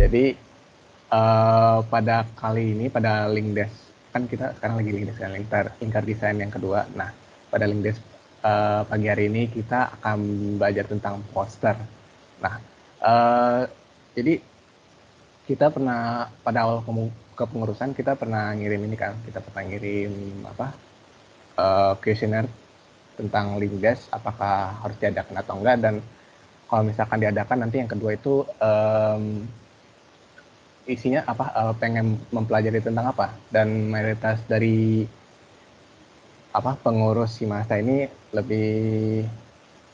Jadi pada kali ini, pada Linkdesk, kan kita sekarang lagi Linkdesk kan, Lingkar Desain yang kedua. Nah, pada Linkdesk pagi hari ini kita akan belajar tentang poster. Nah, jadi kita pernah pada awal kepengurusan kita pernah ngirim ini kan, kita pernah ngirim kuesioner tentang Linkdesk, apakah harus diadakan atau enggak, dan kalau misalkan diadakan nanti yang kedua itu isinya apa, pengen mempelajari tentang apa, dan mayoritas dari pengurus Himasta ini lebih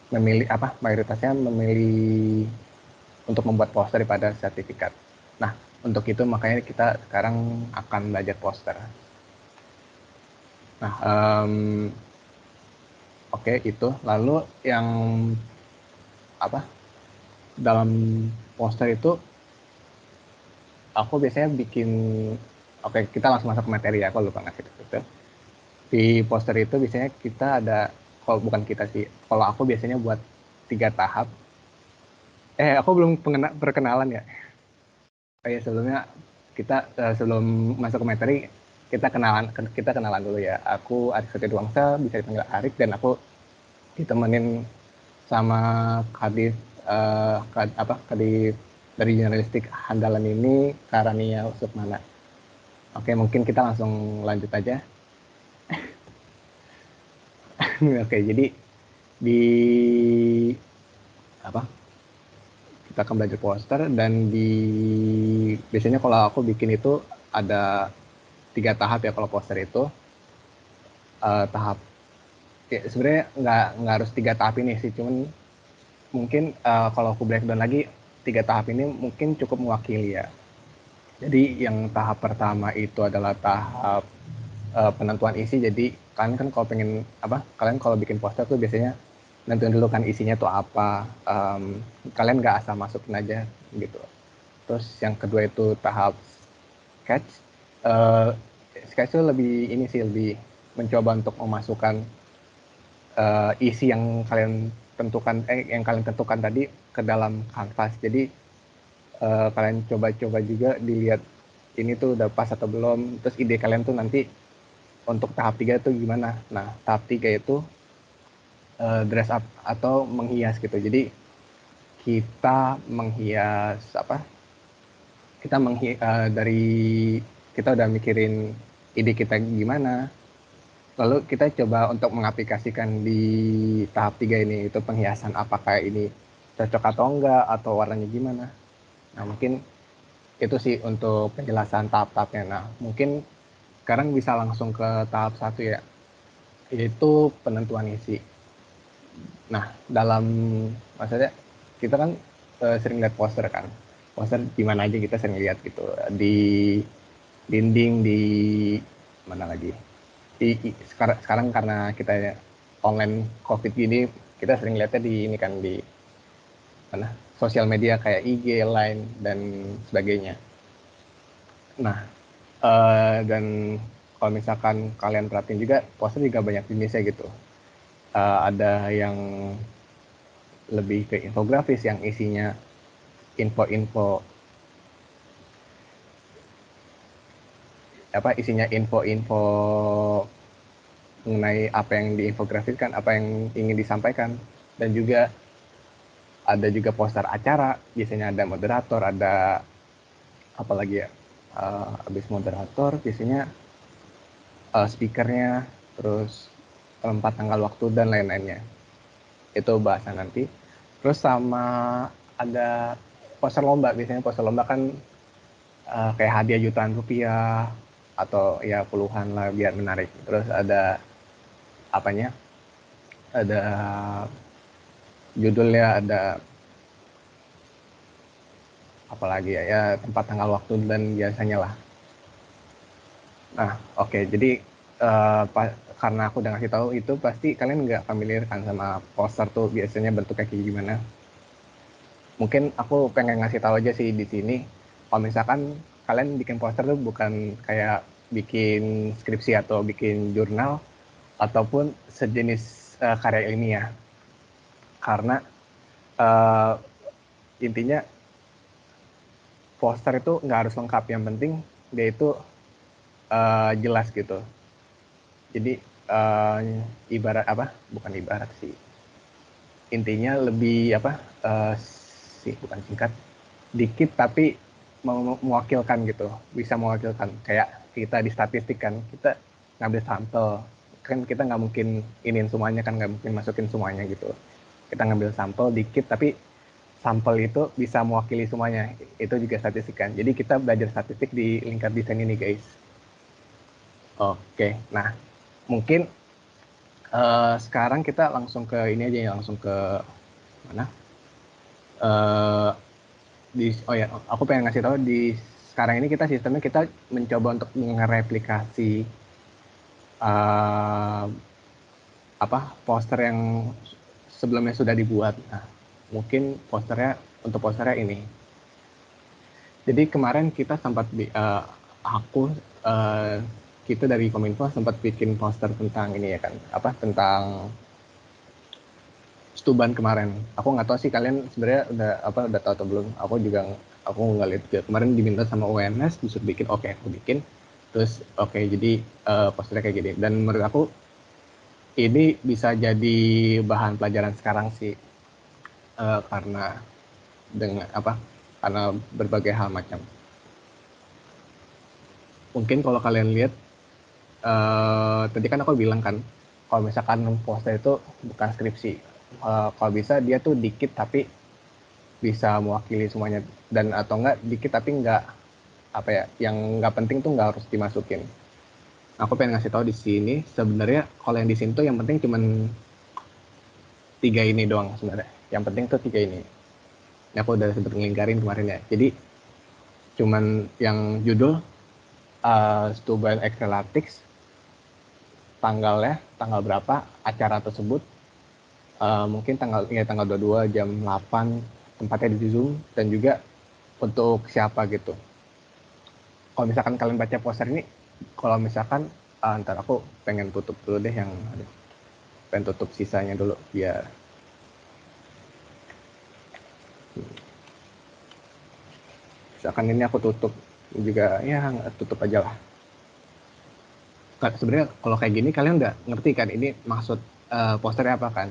memilih mayoritasnya memilih untuk membuat poster daripada sertifikat. Nah, untuk itu makanya kita sekarang akan belajar poster. Nah, oke, itu lalu yang dalam poster itu aku biasanya bikin, kita langsung masuk ke materi ya, aku lupa ngasih itu. Di poster itu biasanya kita ada, kalau bukan kita sih, kalau aku biasanya buat 3 tahap. Aku belum perkenalan ya. Sebelumnya kita sebelum masuk ke materi kita kenalan dulu ya. Aku Arik Setiawangsa, bisa dipanggil Arik, dan aku ditemenin sama Kadif Kadif dari jurnalistik Handalan ini, Karania Sukmana. Oke, mungkin kita langsung lanjut aja. Oke, jadi di kita akan belajar poster, dan biasanya kalau aku bikin itu ada 3 tahap ya kalau poster itu. Tahap ya, sebenarnya nggak harus 3 tahap ini sih, cuman mungkin kalau aku breakdown lagi 3 tahap ini mungkin cukup mewakili ya. Jadi yang tahap pertama itu adalah tahap penentuan isi. Jadi kalian kan kalian kalau bikin poster tuh biasanya nentuin dulu kan isinya tuh apa. Kalian nggak asal masukin aja gitu. Terus yang kedua itu tahap sketch. Sketch itu lebih mencoba untuk memasukkan isi yang kalian tentukan tadi ke dalam kanvas. Jadi kalian coba-coba juga dilihat ini tuh udah pas atau belum. Terus ide kalian tuh nanti untuk tahap 3 itu gimana. Nah, tahap 3 itu dress up atau menghias gitu. Jadi kita menghias dari kita udah mikirin ide kita gimana, lalu kita coba untuk mengaplikasikan di tahap 3 ini, itu penghiasan apakah ini cocok atau enggak, atau warnanya gimana. Nah, mungkin itu sih untuk penjelasan tahap-tahapnya. Nah, mungkin sekarang bisa langsung ke tahap 1 ya, yaitu penentuan isi. Nah, maksudnya kita kan sering lihat poster kan. Poster di mana aja kita sering lihat gitu. Di dinding, di mana lagi. Sekarang karena kita online COVID gini, kita sering lihatnya di ini kan, di mana? Sosial media kayak IG, Line, dan sebagainya. Nah, dan kalau misalkan kalian perhatiin juga, poster juga banyak jenisnya gitu. Ada yang lebih ke infografis yang isinya info-info info-info mengenai apa yang diinfografiskan, apa yang ingin disampaikan. Dan juga ada juga poster acara, biasanya ada moderator, ada apa lagi ya, habis moderator biasanya speakernya, terus tempat, tanggal, waktu, dan lain-lainnya. Itu bahasan nanti. Terus sama ada poster lomba. Biasanya poster lomba kan kayak hadiah jutaan rupiah atau ya puluhan lah biar menarik. Terus ada ada judulnya, ada apalagi ya tempat, tanggal, waktu, dan biasanya lah. Nah, oke, jadi karena aku udah ngasih tahu itu, pasti kalian nggak familiar kan sama poster tuh biasanya bentuknya kayak gimana. Mungkin aku pengen ngasih tahu aja sih di sini, kalau misalkan kalian bikin poster tuh bukan kayak bikin skripsi atau bikin jurnal ataupun sejenis karya ilmiah. Karena intinya poster itu nggak harus lengkap, yang penting dia itu jelas gitu. Jadi ibarat apa? Bukan ibarat sih. Intinya lebih apa? Bukan singkat, dikit tapi mewakilkan gitu, bisa mewakilkan. Kayak kita di statistik kan, kita ngambil sampel, kan kita nggak mungkin iniin semuanya kan, nggak mungkin masukin semuanya gitu. Kita ngambil sampel dikit tapi sampel itu bisa mewakili semuanya, itu juga statistik kan. Jadi kita belajar statistik di lingkar desain ini guys. Oke, nah mungkin sekarang kita langsung ke ini aja ya, langsung ke mana? Oh ya, aku pengen ngasih tahu di sekarang ini kita sistemnya kita mencoba untuk mereplikasi poster yang sebelumnya sudah dibuat. Nah, mungkin posternya ini. Jadi kemarin kita sempat kita dari Kominfo sempat bikin poster tentang ini ya kan, tentang Stuban kemarin. Aku nggak tahu sih kalian sebenarnya udah tahu atau belum. Aku nggak lihat juga. Kemarin diminta sama UNS disuruh bikin, oke aku bikin. Terus oke, jadi posternya kayak gini. Dan menurut aku ini bisa jadi bahan pelajaran sekarang sih, karena karena berbagai hal macam. Mungkin kalau kalian lihat tadi kan aku bilang kan, kalau misalkan poster itu bukan skripsi, kalau bisa dia tuh dikit tapi bisa mewakili semuanya, dan atau enggak dikit tapi enggak yang nggak penting tuh nggak harus dimasukin. Aku pengen ngasih tahu di sini sebenarnya kalau yang di sini tuh yang penting cuman 3 ini doang sebenarnya. Yang penting tuh 3 ini. Ini aku udah sempat ngelingkarin kemarin ya. Jadi cuman yang judul Stuban Acrelatics, tanggalnya, tanggal berapa acara tersebut, mungkin tanggal 22 jam 8, tempatnya di Zoom, dan juga untuk siapa gitu. Kalau misalkan kalian baca poster ini, kalau misalkan ntar aku pengen tutup dulu deh pengen tutup sisanya dulu biar misalkan ini aku tutup juga ya, tutup aja lah. Sebenarnya kalau kayak gini kalian udah ngerti kan ini maksud posternya apa kan.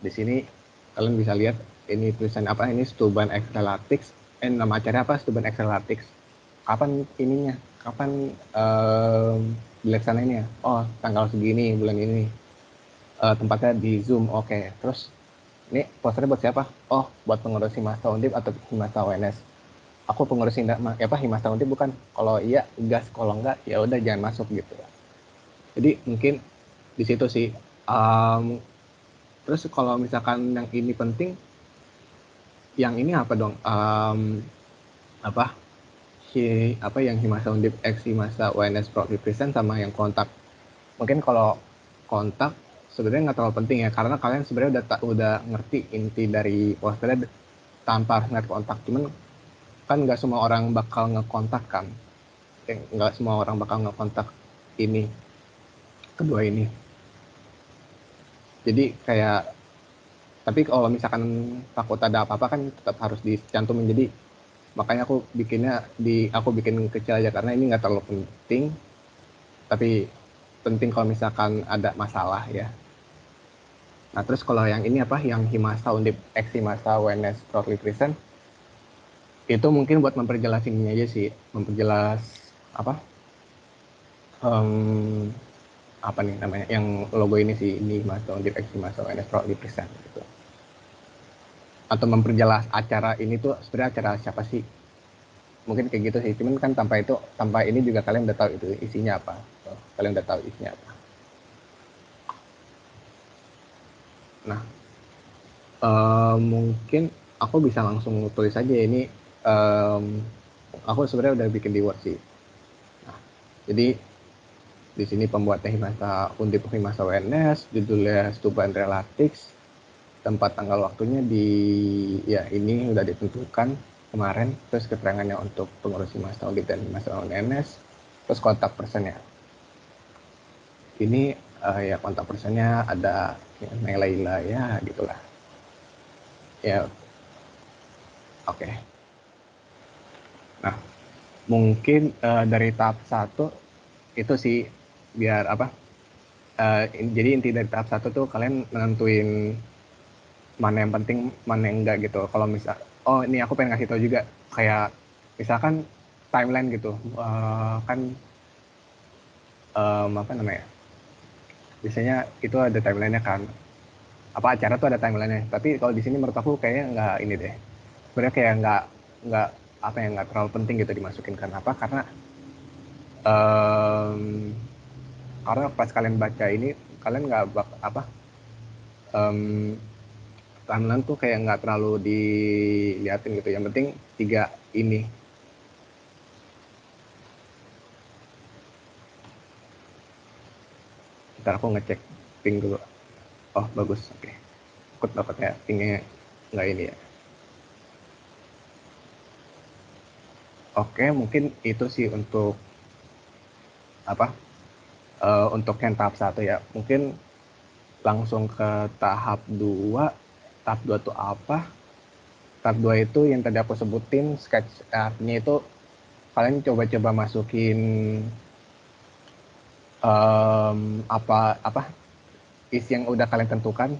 Di sini kalian bisa lihat ini tulisan apa, ini Stuban Acrelatics, nama acaranya apa, Stuban Acrelatics. Kapan ininya, kapan dilaksanainnya, oh tanggal segini bulan ini, tempatnya di Zoom, oke. Terus ini posternya buat siapa, oh buat pengurus Himasta Undip atau Himasta UNS. Aku pengurus Himasta Undip bukan, kalau iya gas, kalau enggak ya udah jangan masuk gitu. Jadi mungkin di situ sih. Terus kalau misalkan yang ini penting, yang ini apa dong, yang Himasta Undip X Himasta UNS Pro Represent sama yang kontak. Mungkin kalau kontak sebenarnya nggak terlalu penting ya, karena kalian sebenarnya udah ngerti inti dari posternya tanpa harus ngeliat kontak. Cuman kan nggak semua orang bakal ngekontak kan, nggak semua orang bakal ngekontak ini kedua ini. Jadi kayak, tapi kalau misalkan takut ada apa-apa kan tetap harus dicantumin. Jadi makanya aku bikin kecil aja karena ini nggak terlalu penting, tapi penting kalau misalkan ada masalah ya. Nah terus kalau yang ini yang Himasta Undip X Himasta UNS Pro Represent, itu mungkin buat memperjelas ini aja sih, memperjelas apa nih namanya, yang logo ini sih, ini Himasta Undip X Himasta UNS Pro Represent gitu. Atau memperjelas acara ini tuh sebenarnya acara siapa sih, mungkin kayak gitu sih. Cuman kan tanpa ini juga kalian udah tahu itu isinya apa, kalian udah tahu isinya apa. Nah mungkin aku bisa langsung tulis aja ini. Aku sebenarnya udah bikin di Word sih. Nah, jadi di sini pembuatnya Himasta Undip Himasta UNS, judulnya Stuban Acrelatics, tempat tanggal waktunya ya ini udah ditentukan kemarin. Terus keterangannya untuk pengurus Himasta Undip dan Himasta UNS, terus kontak personnya. Ini ya kontak personnya ada Naila ya gitulah ya. Oke. Nah, mungkin dari tahap 1 itu sih biar apa? Jadi inti dari tahap 1 tuh kalian nentuin mana yang penting, mana yang enggak gitu. Kalau misal, oh ini aku pengen ngasih tahu juga, kayak misalkan timeline gitu, kan apa namanya? Biasanya itu ada timelinenya kan. Apa acara tuh ada timelinenya. Tapi kalau di sini menurut aku kayaknya nggak ini deh. Sebenarnya kayak nggak apa yang nggak terlalu penting gitu dimasukin. Karena apa? Um, karena pas kalian baca ini kalian nggak apa um, timeline tuh kayak nggak terlalu diliatin gitu. Yang penting 3 ini. Ntar aku ngecek ping dulu. Oh bagus, oke. Aku dapatnya pingnya nggak ini ya. Oke, mungkin itu sih untuk apa? Untuk yang tahap 1 ya. Mungkin langsung ke tahap 2. Tahap 2 itu apa? Tahap 2 itu yang tadi aku sebutin, sketch artnya itu kalian coba-coba masukin apa isi yang udah kalian tentukan,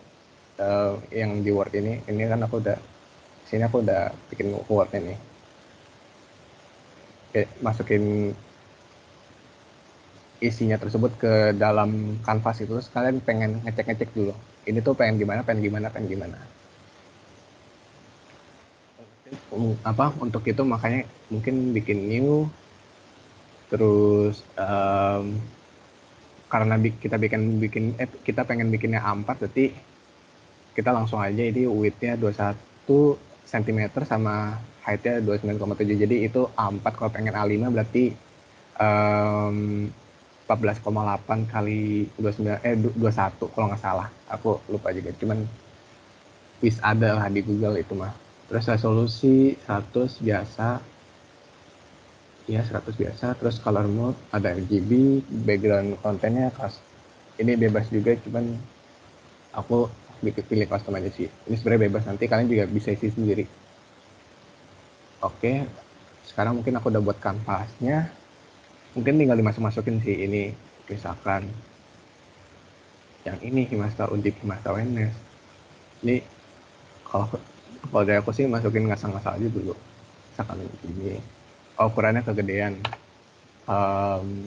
yang di Word ini kan aku udah sini aku udah bikin Word ini. Masukin isinya tersebut ke dalam kanvas itu, terus kalian pengen ngecek-ngecek dulu. Ini tuh pengen gimana, pengen gimana, pengen gimana. Apa untuk itu makanya mungkin bikin new, terus karena kita pengen bikinnya A4, berarti kita langsung aja ini width-nya 21 cm sama height-nya 29,7. Jadi itu A4, kalau pengen A5 berarti 14,8 kali 29 21 kalau nggak salah. Aku lupa juga. Cuman wis ada lah di Google itu mah. Terus resolusi 100 biasa, ya 100 biasa. Terus color mode ada RGB, background kontennya ini bebas juga, cuman aku pilih custom aja sih. Ini sebenarnya bebas, nanti kalian juga bisa isi sendiri. Oke, sekarang mungkin aku udah buat kanvasnya. Mungkin tinggal dimasuk-masukin sih ini, misalkan yang ini Himasta Undip, Himasta UNS. Ini kalau kalau dari aku sih masukin ngasal-ngasal aja dulu. Misalkan ini, ukurannya kegedean.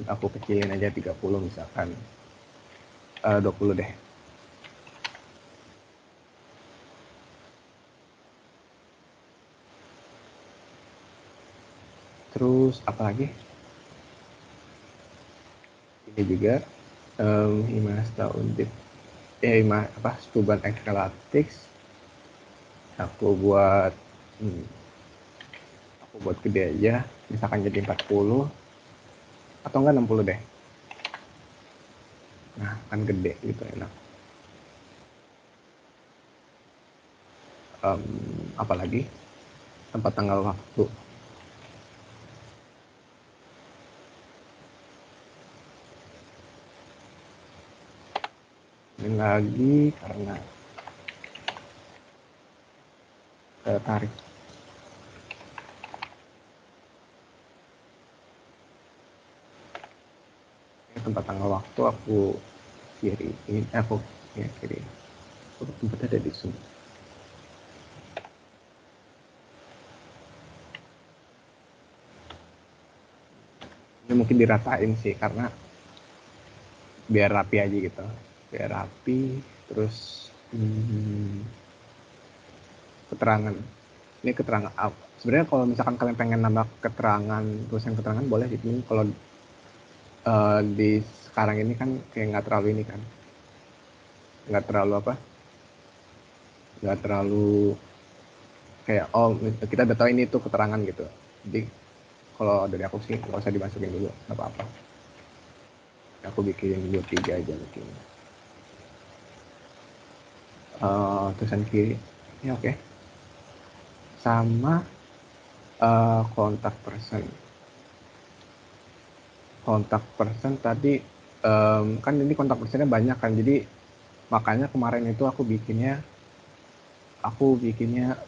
Aku kecilin aja 30 misalkan. 20 deh. Terus apa lagi? Ini juga Himasta Undip. Stuban Excalatix. Aku buat gede aja, misalkan jadi 40 atau enggak 60 deh. Nah, kan gede gitu, enak. Apalagi tempat tanggal waktu. Ini lagi karena tarik. Ini tempat tanggal waktu aku kiri. Ini aku ya kiri. Tempatnya ada di sini. Ini mungkin diratain sih karena biar rapi aja gitu. Biar rapi, terus keterangan. Ini keterangan sebenarnya kalau misalkan kalian pengen nambah keterangan, tulisan keterangan boleh sih. Kalau di sekarang ini kan kayak nggak terlalu ini kan, nggak terlalu nggak terlalu kayak kita udah tahu ini tuh keterangan gitu. Jadi kalau dari aku sih nggak usah dimasukin dulu, nggak apa-apa. Aku bikin 23 aja bikin. Tulisan kiri ya, oke. Sama kontak person tadi, kan ini kontak personnya banyak kan, jadi makanya kemarin itu aku bikinnya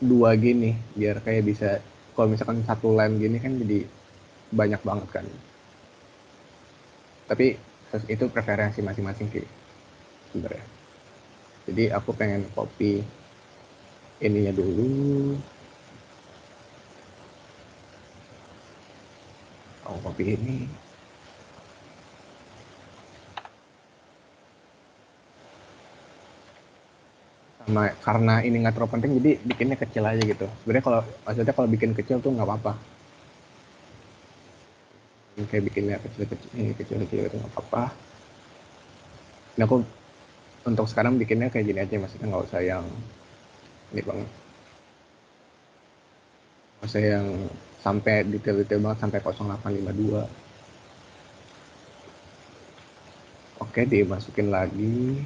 2 gini biar kayak bisa kalau misalkan satu line gini kan jadi banyak banget kan. Tapi itu preferensi masing-masing sih sebenarnya. Jadi aku pengen copy ininya dulu. Aku copy ini. Sama karena ini nggak terlalu penting jadi bikinnya kecil aja gitu. Sebenarnya kalau maksudnya kalau bikin kecil tuh nggak apa-apa. Kayak bikinnya kecil-kecil, ini kecil-kecil itu nggak apa-apa. Nah aku untuk sekarang bikinnya kayak gini aja, maksudnya nggak usah yang ini banget, nggak usah yang sampai detail-detail banget sampai 0852. Oke, dimasukin lagi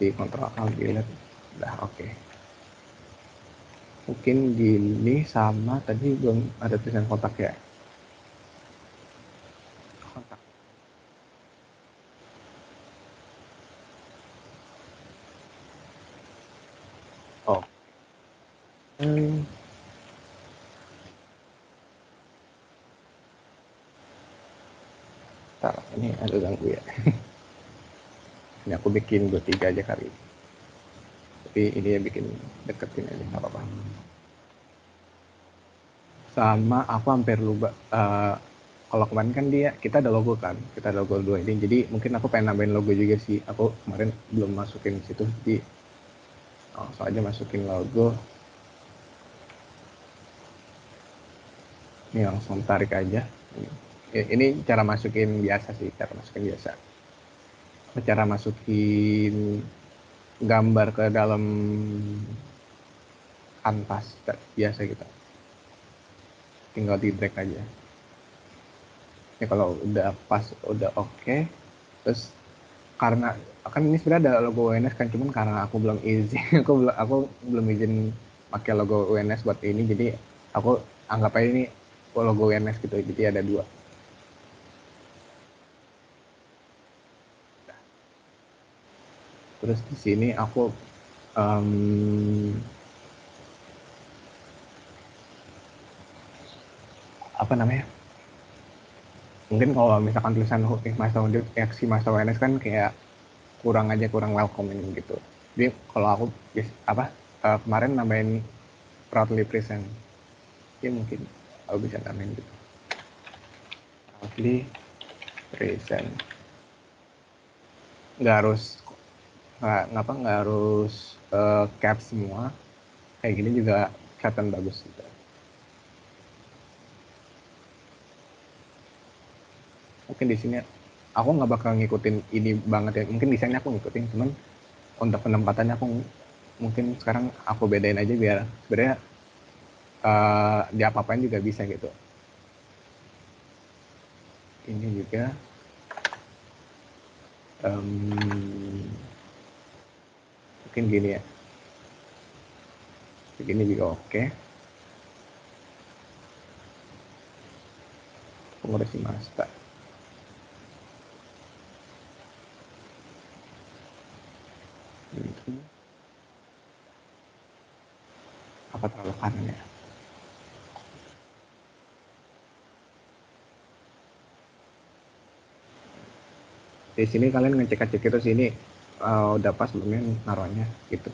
di kontrol alt delete. Udah oke. Mungkin gini sama tadi belum ada tulisan kontak ya. Kontak. Oh. Bentar, ini ada ganggu ya. Ini aku bikin 23 aja kali. Tapi ini ya bikin deketin aja, nggak apa-apa. Sama aku hampir lupa. Kalau kemarin kan kita ada logo kan, kita ada logo dua ini. Jadi mungkin aku pengen nambahin logo juga sih. Aku kemarin belum masukin situ, jadi langsung aja masukin logo. Ini langsung tarik aja. Ini cara masukin biasa sih, cara masukin biasa. Cara masukin gambar ke dalam kanvas biasa gitu. Tinggal di drag aja. Ini kalau udah pas, udah oke. Terus karena kan ini sebenarnya ada logo UNS kan, cuman karena aku belum izin, aku belum izin pakai logo UNS buat ini, jadi aku anggap aja ini logo UNS gitu, jadi ada dua. Terus di sini aku apa namanya? Mungkin kalau misalkan tulisan Hikmah Master UNS kan kayak kurang aja, kurang welcoming gitu. Jadi kalau aku kemarin nambahin proudly present, ya mungkin aku bisa nambahin gitu. Proudly present. Nggak harus nggak harus cap semua, kayak gini juga kelihatan bagus gitu. Mungkin di sini aku nggak bakal ngikutin ini banget ya, mungkin desainnya aku ngikutin, cuman untuk penempatannya aku mungkin sekarang aku bedain aja biar sebenarnya di apa-apain juga bisa gitu. Ini juga mungkin gini ya, begini juga oke. Pengurus master apa terlalu kanan ya. Di sini kalian ngecek-ngecek itu sini udah pas belum naruhnya gitu.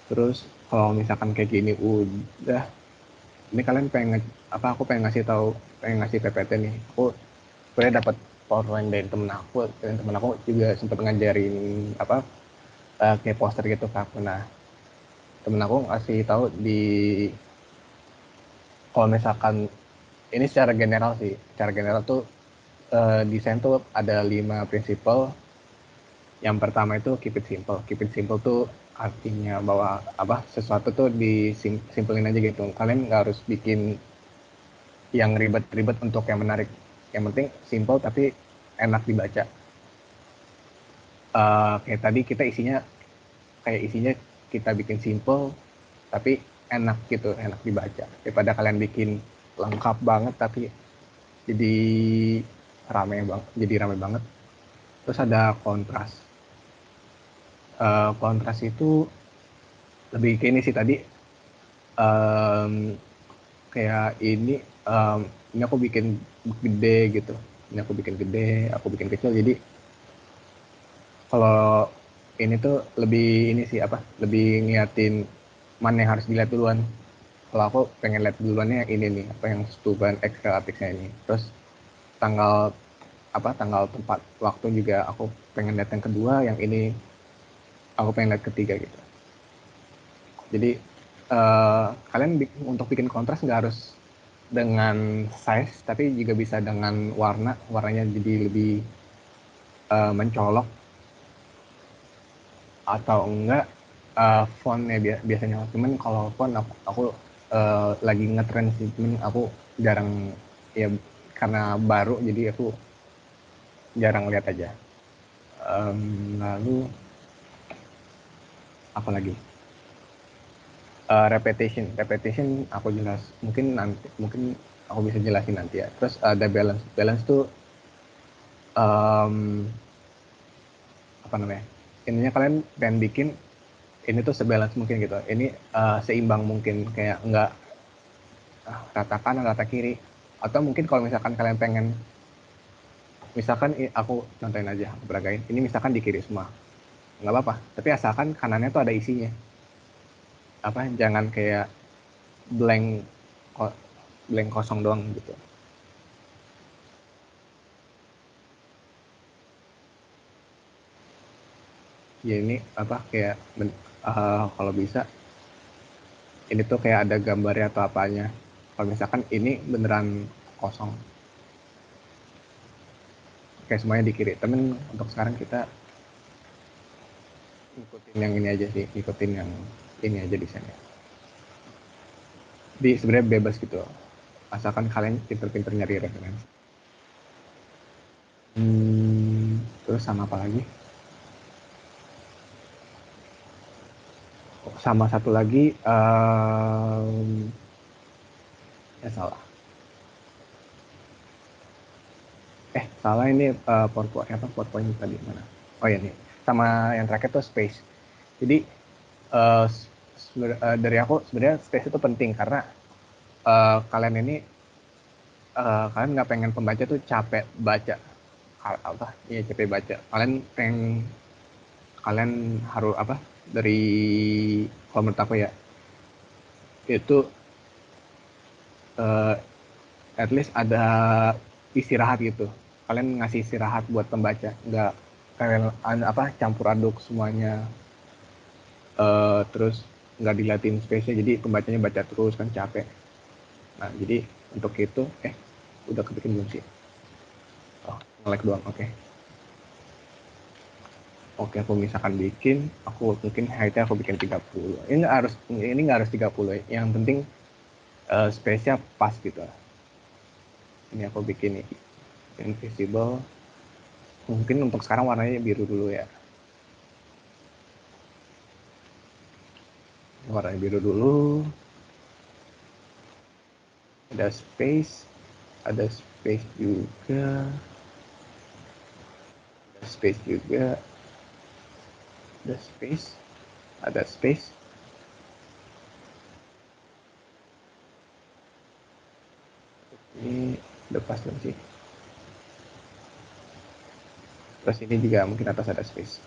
Terus kalau misalkan kayak gini udah, ini kalian pengen aku pengen ngasih tahu, pengen ngasih PPT nih. Aku sebenarnya dapat PowerPoint dari temen aku, dan temen aku juga sempat ngajarin kayak poster gitu ke aku. Nah, temen aku ngasih tahu kalau misalkan ini secara general sih, secara general tuh desain tuh ada 5 prinsipal. Yang pertama itu keep it simple. Keep it simple tuh artinya bahwa sesuatu tuh disimpelin aja gitu. Kalian nggak harus bikin yang ribet-ribet untuk yang menarik. Yang penting simple tapi enak dibaca. Kayak tadi isinya kita bikin simple tapi enak gitu, enak dibaca. Daripada kalian bikin lengkap banget tapi jadi rame banget. Terus ada kontras. Kontras itu lebih ke ini sih tadi, kayak ini aku bikin gede gitu, ini aku bikin gede, aku bikin kecil. Jadi kalau ini tuh lebih ini sih apa, lebih ngeliatin mana yang harus dilihat duluan. Kalau aku pengen lihat duluannya yang ini nih, apa yang stuban graphics-nya ini. Terus tanggal tanggal tempat waktu juga aku pengen lihat yang kedua, yang ini aku pengen lihat ketiga gitu. Jadi kalian untuk bikin kontras nggak harus dengan size, tapi juga bisa dengan warnanya jadi lebih mencolok, atau enggak fontnya biasanya. Cuman kalau font aku lagi ngetrend sih, cuman aku jarang ya, karena baru jadi aku jarang lihat aja. Lalu apa lagi? Repetition aku jelas, mungkin aku bisa jelasin nanti ya. Terus ada balance tuh um, apa namanya, ininya kalian pengen bikin ini tuh sebalance mungkin gitu, ini seimbang mungkin, kayak nggak rata kanan rata kiri. Atau mungkin kalau misalkan kalian pengen, misalkan aku contohin aja, aku beragain ini misalkan di kiri semua, nggak apa-apa, tapi asalkan kanannya tuh ada isinya, apa, jangan kayak blank blank kosong doang gitu. Ya ini apa, kayak kalau bisa ini tuh kayak ada gambarnya atau apanya. Kalau misalkan ini beneran kosong, kayak semuanya di kiri. Temen untuk sekarang kita ngikutin yang ini aja sih, ngikutin yang ini aja desainnya. Jadi sebenarnya bebas gitu, asalkan kalian pinter-pinter nyari referensi. Terus sama apa lagi? Sama satu lagi, ya salah. Salah ini PowerPoint tadi mana? Oh ya nih, sama yang terakhir tuh space. Jadi dari aku sebenarnya space itu penting karena kalian ini kalian nggak pengen pembaca tuh capek baca, apa ya, capek baca. Kalian harus apa, dari, kalau menurut aku ya, itu uh, at least ada istirahat gitu. Kalian ngasih istirahat buat pembaca, nggak kalian apa campur aduk semuanya, terus nggak dilatih space-nya, jadi pembacanya baca terus kan capek. Nah jadi untuk itu udah kebikin belum sih? Oh, nge-lag doang, oke. Oke, aku misalkan bikin, aku mungkin height-nya aku bikin 30. Ini nggak harus 30, yang penting space-nya pas gitu. Ini aku bikin nih, invisible. Mungkin untuk sekarang warnanya biru dulu ya. Warnanya biru dulu. Ada space, ada space juga, ada space juga, ada space, ada space. Ini udah pas belum sih? Terus ini juga mungkin atas ada space.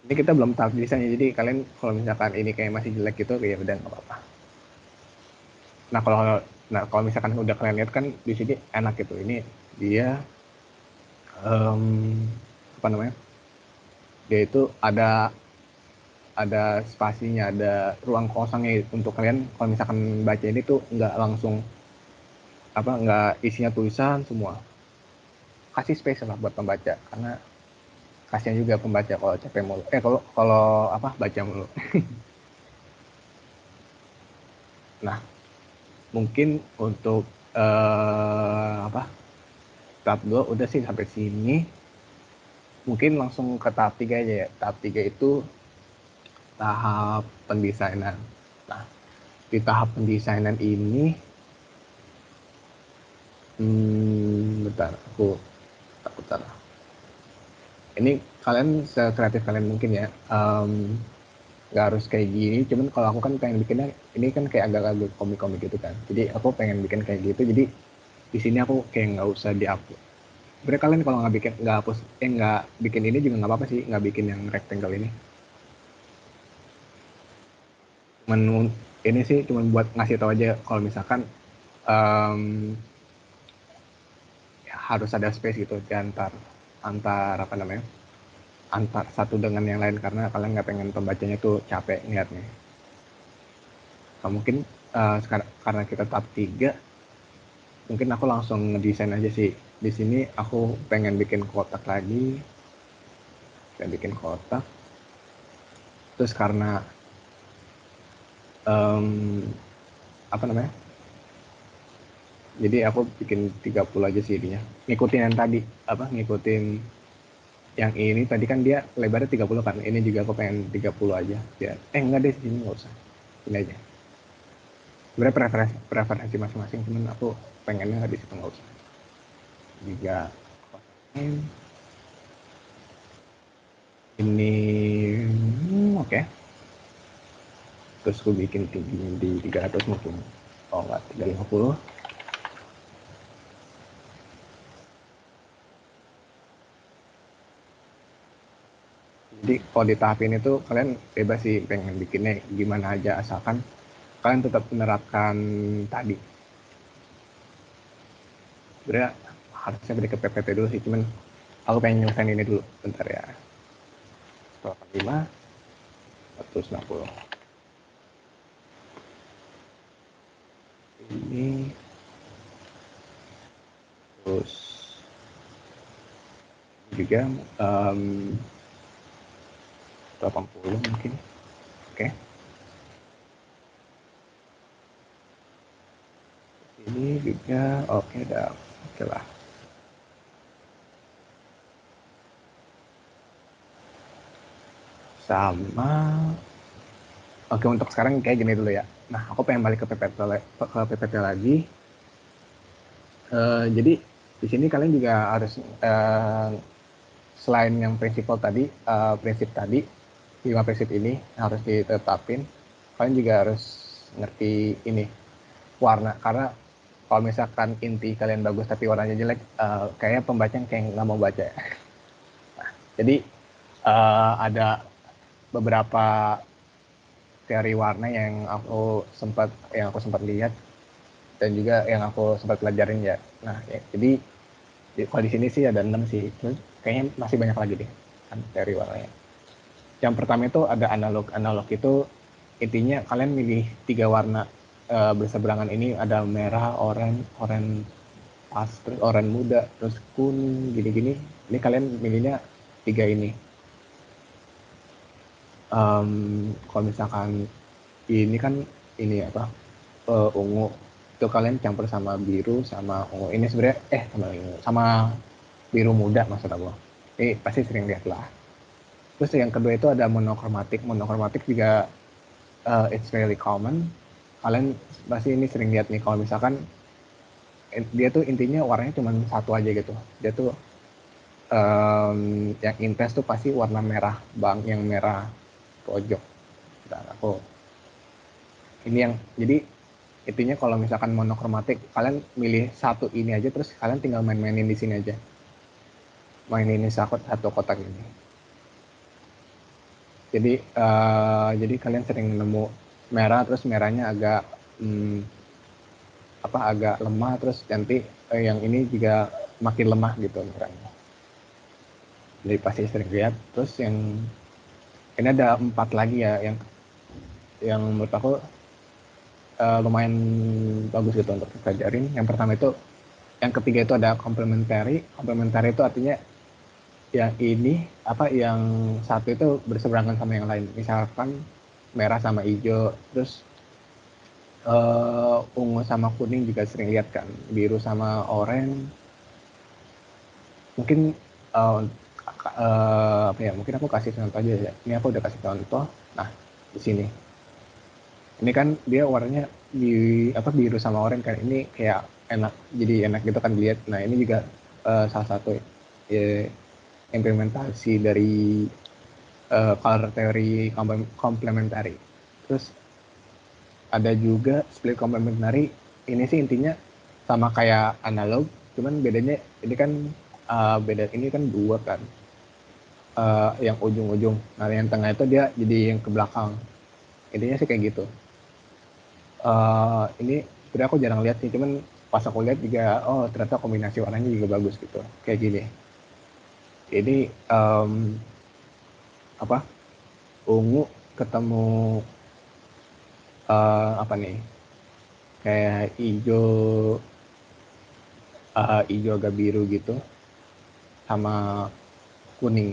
Ini kita belum tahap desainnya, jadi kalian kalau misalkan ini kayak masih jelek gitu, ya udah nggak apa-apa. Nah kalau misalkan udah kalian lihat kan di sini enak gitu. Ini dia apa namanya? Dia itu ada spasinya, ada ruang kosongnya untuk kalian kalau misalkan baca ini tuh nggak langsung nggak isinya tulisan semua. Kasih space lah buat pembaca, karena kasihan juga pembaca kalau capek mulu. Kalau baca mulu. Nah, mungkin untuk tahap 2 udah sih sampai sini. Mungkin langsung ke tahap 3 aja ya. Tahap 3 itu tahap pendesainan. Nah, di tahap pendesainan ini, bentar, aku bentar. Ini kalian sekreatif kalian mungkin ya. Nggak harus kayak gini, cuman kalau aku kan pengen bikinnya ini kan kayak agak-agak komik-komik gitu kan, jadi aku pengen bikin kayak gitu, jadi di sini aku kayak nggak usah di-upload. Sebenarnya kalian kalau nggak bikin, nggak hapus, nggak bikin ini juga nggak apa-apa sih, nggak bikin yang rectangle ini. Cuman ini sih cuman buat ngasih tahu aja kalau misalkan um, ya harus ada space gitu di antar apa namanya, antar satu dengan yang lain, karena kalian nggak pengen pembacanya tuh capek lihatnya. Nah, mungkin sekarang karena kita tahap 3, mungkin aku langsung ngedesain aja sih. Di sini aku pengen bikin kotak lagi, pengen bikin kotak. Terus karena apa namanya, jadi aku bikin 30 aja sih ininya, ngikutin yang tadi, apa, ngikutin yang ini tadi kan dia lebarnya 30 kan, ini juga aku pengen 30 aja ya. Enggak deh, sini nggak usah, ini aja. Sebenarnya preferensi masing-masing, cuman aku pengennya di situ nggak usah juga. Ini oke. Okay. Terus gue bikin tingginya di 300 mungkin, oh enggak, 350. Jadi kalau di tahap ini tuh kalian bebas sih pengen bikinnya gimana aja, asalkan kalian tetap menerapkan tadi. Sebenarnya harusnya beri ke PPT dulu sih, cuman aku pengen nyelesain ini dulu bentar ya. 185, 160. Ini terus juga 80 mungkin. Oke. Ini juga oke, dah. Oke lah. Sama. Oke, untuk sekarang kayak gini dulu ya. Nah, aku pengen balik ke PPT lagi. Jadi di sini kalian juga harus selain yang prinsip tadi, 5 prinsip ini harus ditetapin. Kalian juga harus ngerti ini warna, karena kalau misalkan inti kalian bagus tapi warnanya jelek, kayaknya pembaca kayak nggak mau baca. Nah, jadi ada beberapa teori warna yang aku sempat lihat dan juga yang aku sempat pelajarin ya. Nah, ya, jadi kalau di sini sih ada 6 sih. Terus kayaknya masih banyak lagi deh kan teori warnanya. Yang pertama itu ada analog. Analog itu intinya kalian milih 3 warna berseberangan ini, ada merah, oranye pas, terus oranye muda, terus kuning, gini-gini. Ini kalian milihnya 3 ini. Kalau misalkan ini kan ini apa, ungu, itu kalian campur sama biru sama ungu. Ini sebenarnya sama biru muda maksud aku. Ini pasti sering lihat lah. Terus yang kedua itu ada monokromatik. Monokromatik juga it's really common. Kalian pasti ini sering lihat nih, kalau misalkan dia tuh intinya warnanya cuma satu aja gitu. Dia tuh yang intens tuh pasti warna merah bang, yang merah pojok. Dan aku ini yang jadi intinya kalau misalkan monokromatik, kalian milih satu ini aja, terus kalian tinggal main-mainin di sini aja, mainin ini satu kotak ini. Jadi kalian sering nemu merah, terus merahnya agak agak lemah, terus nanti yang ini juga makin lemah gitu merahnya. Jadi pasti sering lihat. Terus yang ini ada 4 lagi ya, yang menurut aku lumayan bagus gitu untuk dipelajarin. Yang pertama itu, yang ketiga itu ada complementary. Complementary itu artinya yang ini yang satu itu berseberangan sama yang lain. Misalkan merah sama hijau, terus ungu sama kuning juga sering lihat kan, biru sama oranye. Mungkin mungkin aku kasih contoh aja ya. Ini aku udah kasih contoh. Nah, di sini ini kan dia warnanya biru sama oranye kan, ini kayak enak, jadi enak gitu kan dilihat. Nah, ini juga salah satu ya, implementasi dari color theory complementary. Terus ada juga split complementary. Ini sih intinya sama kayak analog, cuman bedanya ini kan beda, ini kan dua kan, yang ujung-ujung. Nah yang tengah itu dia jadi yang ke belakang. Intinya sih kayak gitu. Ini sebenarnya aku jarang lihat sih, cuman pas aku lihat juga, oh ternyata kombinasi warnanya juga bagus gitu. Kayak gini. Ini apa? Ungu ketemu apa nih? Kayak hijau, hijau agak biru gitu, sama kuning.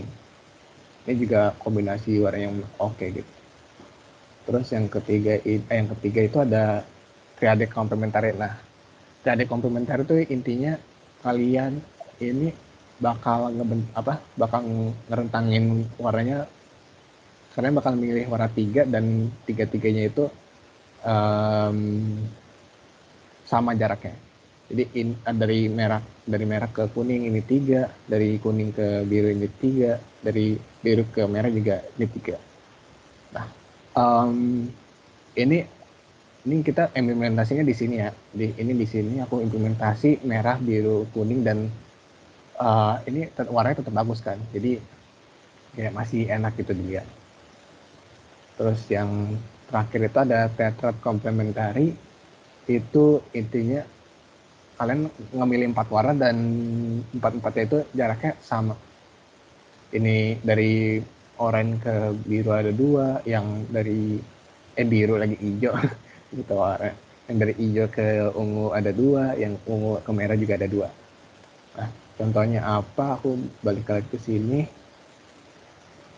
Ini juga kombinasi warna yang oke gitu. Terus yang ketiga itu ada triadic complementary. Nah, triadic complementary itu intinya kalian ini bakal ngerentangin warnanya. Kalian bakal milih warna 3 dan tiga-tiganya itu um, sama jaraknya. Jadi dari merah ke kuning ini 3, dari kuning ke biru ini 3, dari biru ke merah juga ini 3. Nah, ini kita implementasinya di sini ya. Di sini aku implementasi merah, biru, kuning, dan ini warnanya tetap bagus kan. Jadi kayak masih enak gitu dilihat. Terus yang terakhir itu ada tetrad complementary. Itu intinya kalian ngemilih 4 warna dan 4-4-nya itu jaraknya sama. Ini dari oranye ke biru ada 2, yang dari biru lagi hijau gitu warna. Yang dari hijau ke ungu ada 2, yang ungu ke merah juga ada 2. Nah, contohnya apa? Aku balik lagi ke sini.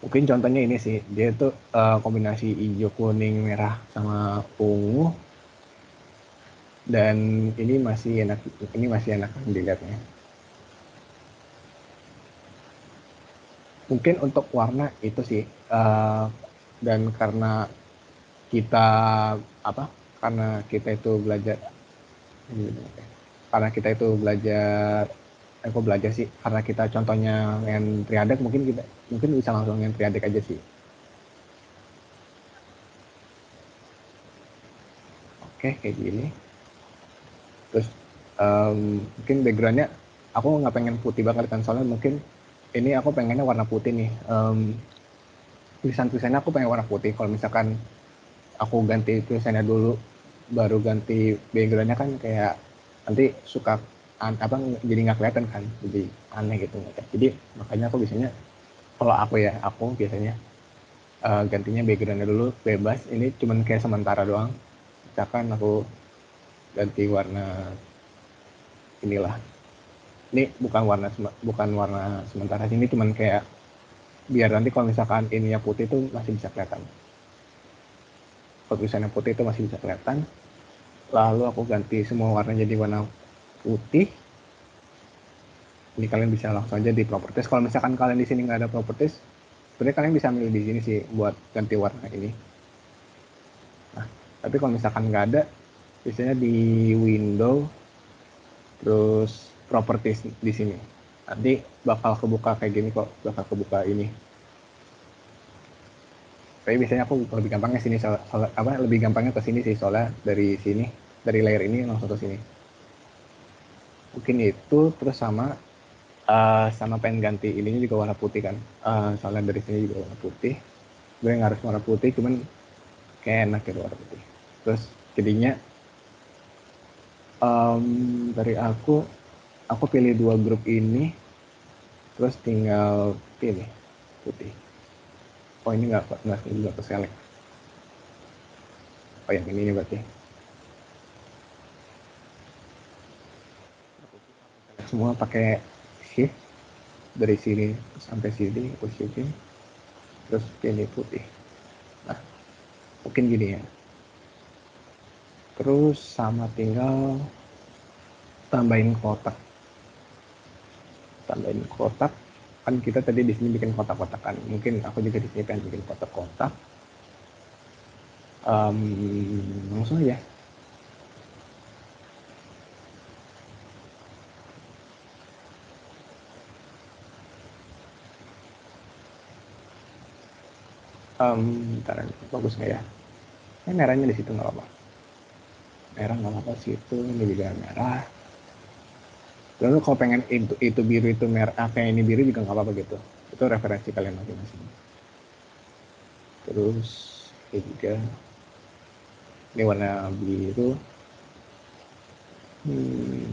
Mungkin contohnya ini sih, dia itu kombinasi hijau, kuning, merah sama ungu, dan ini masih enak dilihatnya. Mungkin untuk warna itu sih, dan karena kita itu belajar kok belajar sih, karena kita contohnya yang triadek, mungkin bisa langsung yang triadek aja sih. Oke, kayak gini. Terus mungkin backgroundnya aku nggak pengen putih banget kan, soalnya mungkin ini aku pengennya warna putih nih. Tulisannya aku pengen warna putih. Kalau misalkan aku ganti tulisannya dulu baru ganti backgroundnya kan kayak nanti suka jadi nggak kelihatan kan, jadi aneh gitu. Jadi makanya aku biasanya gantinya backgroundnya dulu bebas. Ini cuman kayak sementara doang. Misalkan aku ganti warna inilah, ini bukan warna sementara sini, cuman kayak biar nanti kalau misalkan ininya putih itu masih bisa kelihatan. Kalau tulisannya putih itu masih bisa kelihatan. Lalu aku ganti semua warna jadi warna putih. Ini kalian bisa langsung aja di properties. Kalau misalkan kalian di sini nggak ada properties, sebenarnya kalian bisa milih di sini sih buat ganti warna ini. Nah, tapi kalau misalkan nggak ada, biasanya di window terus properties di sini. Nanti bakal kebuka kayak gini kok, bakal kebuka ini. Tapi biasanya aku lebih gampangnya sini, lebih gampangnya ke sini sih, soalnya dari layer ini langsung ke sini. Mungkin itu. Terus sama pengen ganti ininya juga warna putih kan, soalnya dari sini juga warna putih. Sebenarnya nggak harus warna putih, cuman kayak enak gitu warna putih. Terus jadinya dari aku pilih 2 grup ini, terus tinggal pilih putih. Oh ini nggak ke select. Oh yang ini berarti semua pakai shift dari sini sampai sini, aku shifting terus pilih putih. Nah, mungkin gini ya. Terus sama tinggal tambahin kotak. Kan kita tadi di sini bikin kotak-kotak kan, mungkin aku juga di sini pengen bikin kotak-kotak. Langsung aja. Bentar, bagus nggak ya? Merahnya di situ nggak apa-apa. Merah nggak apa-apa situ, ini juga merah. Lalu kalau pengen itu biru itu merah, kayak ini biru juga nggak apa-apa gitu. Itu referensi kalian masing-masing. Terus ini juga, ini warna biru,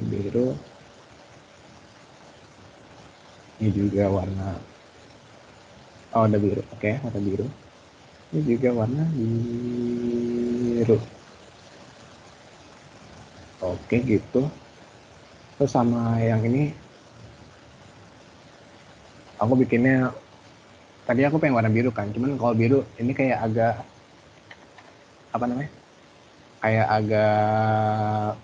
biru. Ini juga warna, oh ada biru, oke, warna biru. Ini juga warna biru. Oke gitu. Terus sama yang ini, aku bikinnya, tadi aku pengen warna biru kan, cuman kalau biru ini kayak agak, apa namanya, kayak agak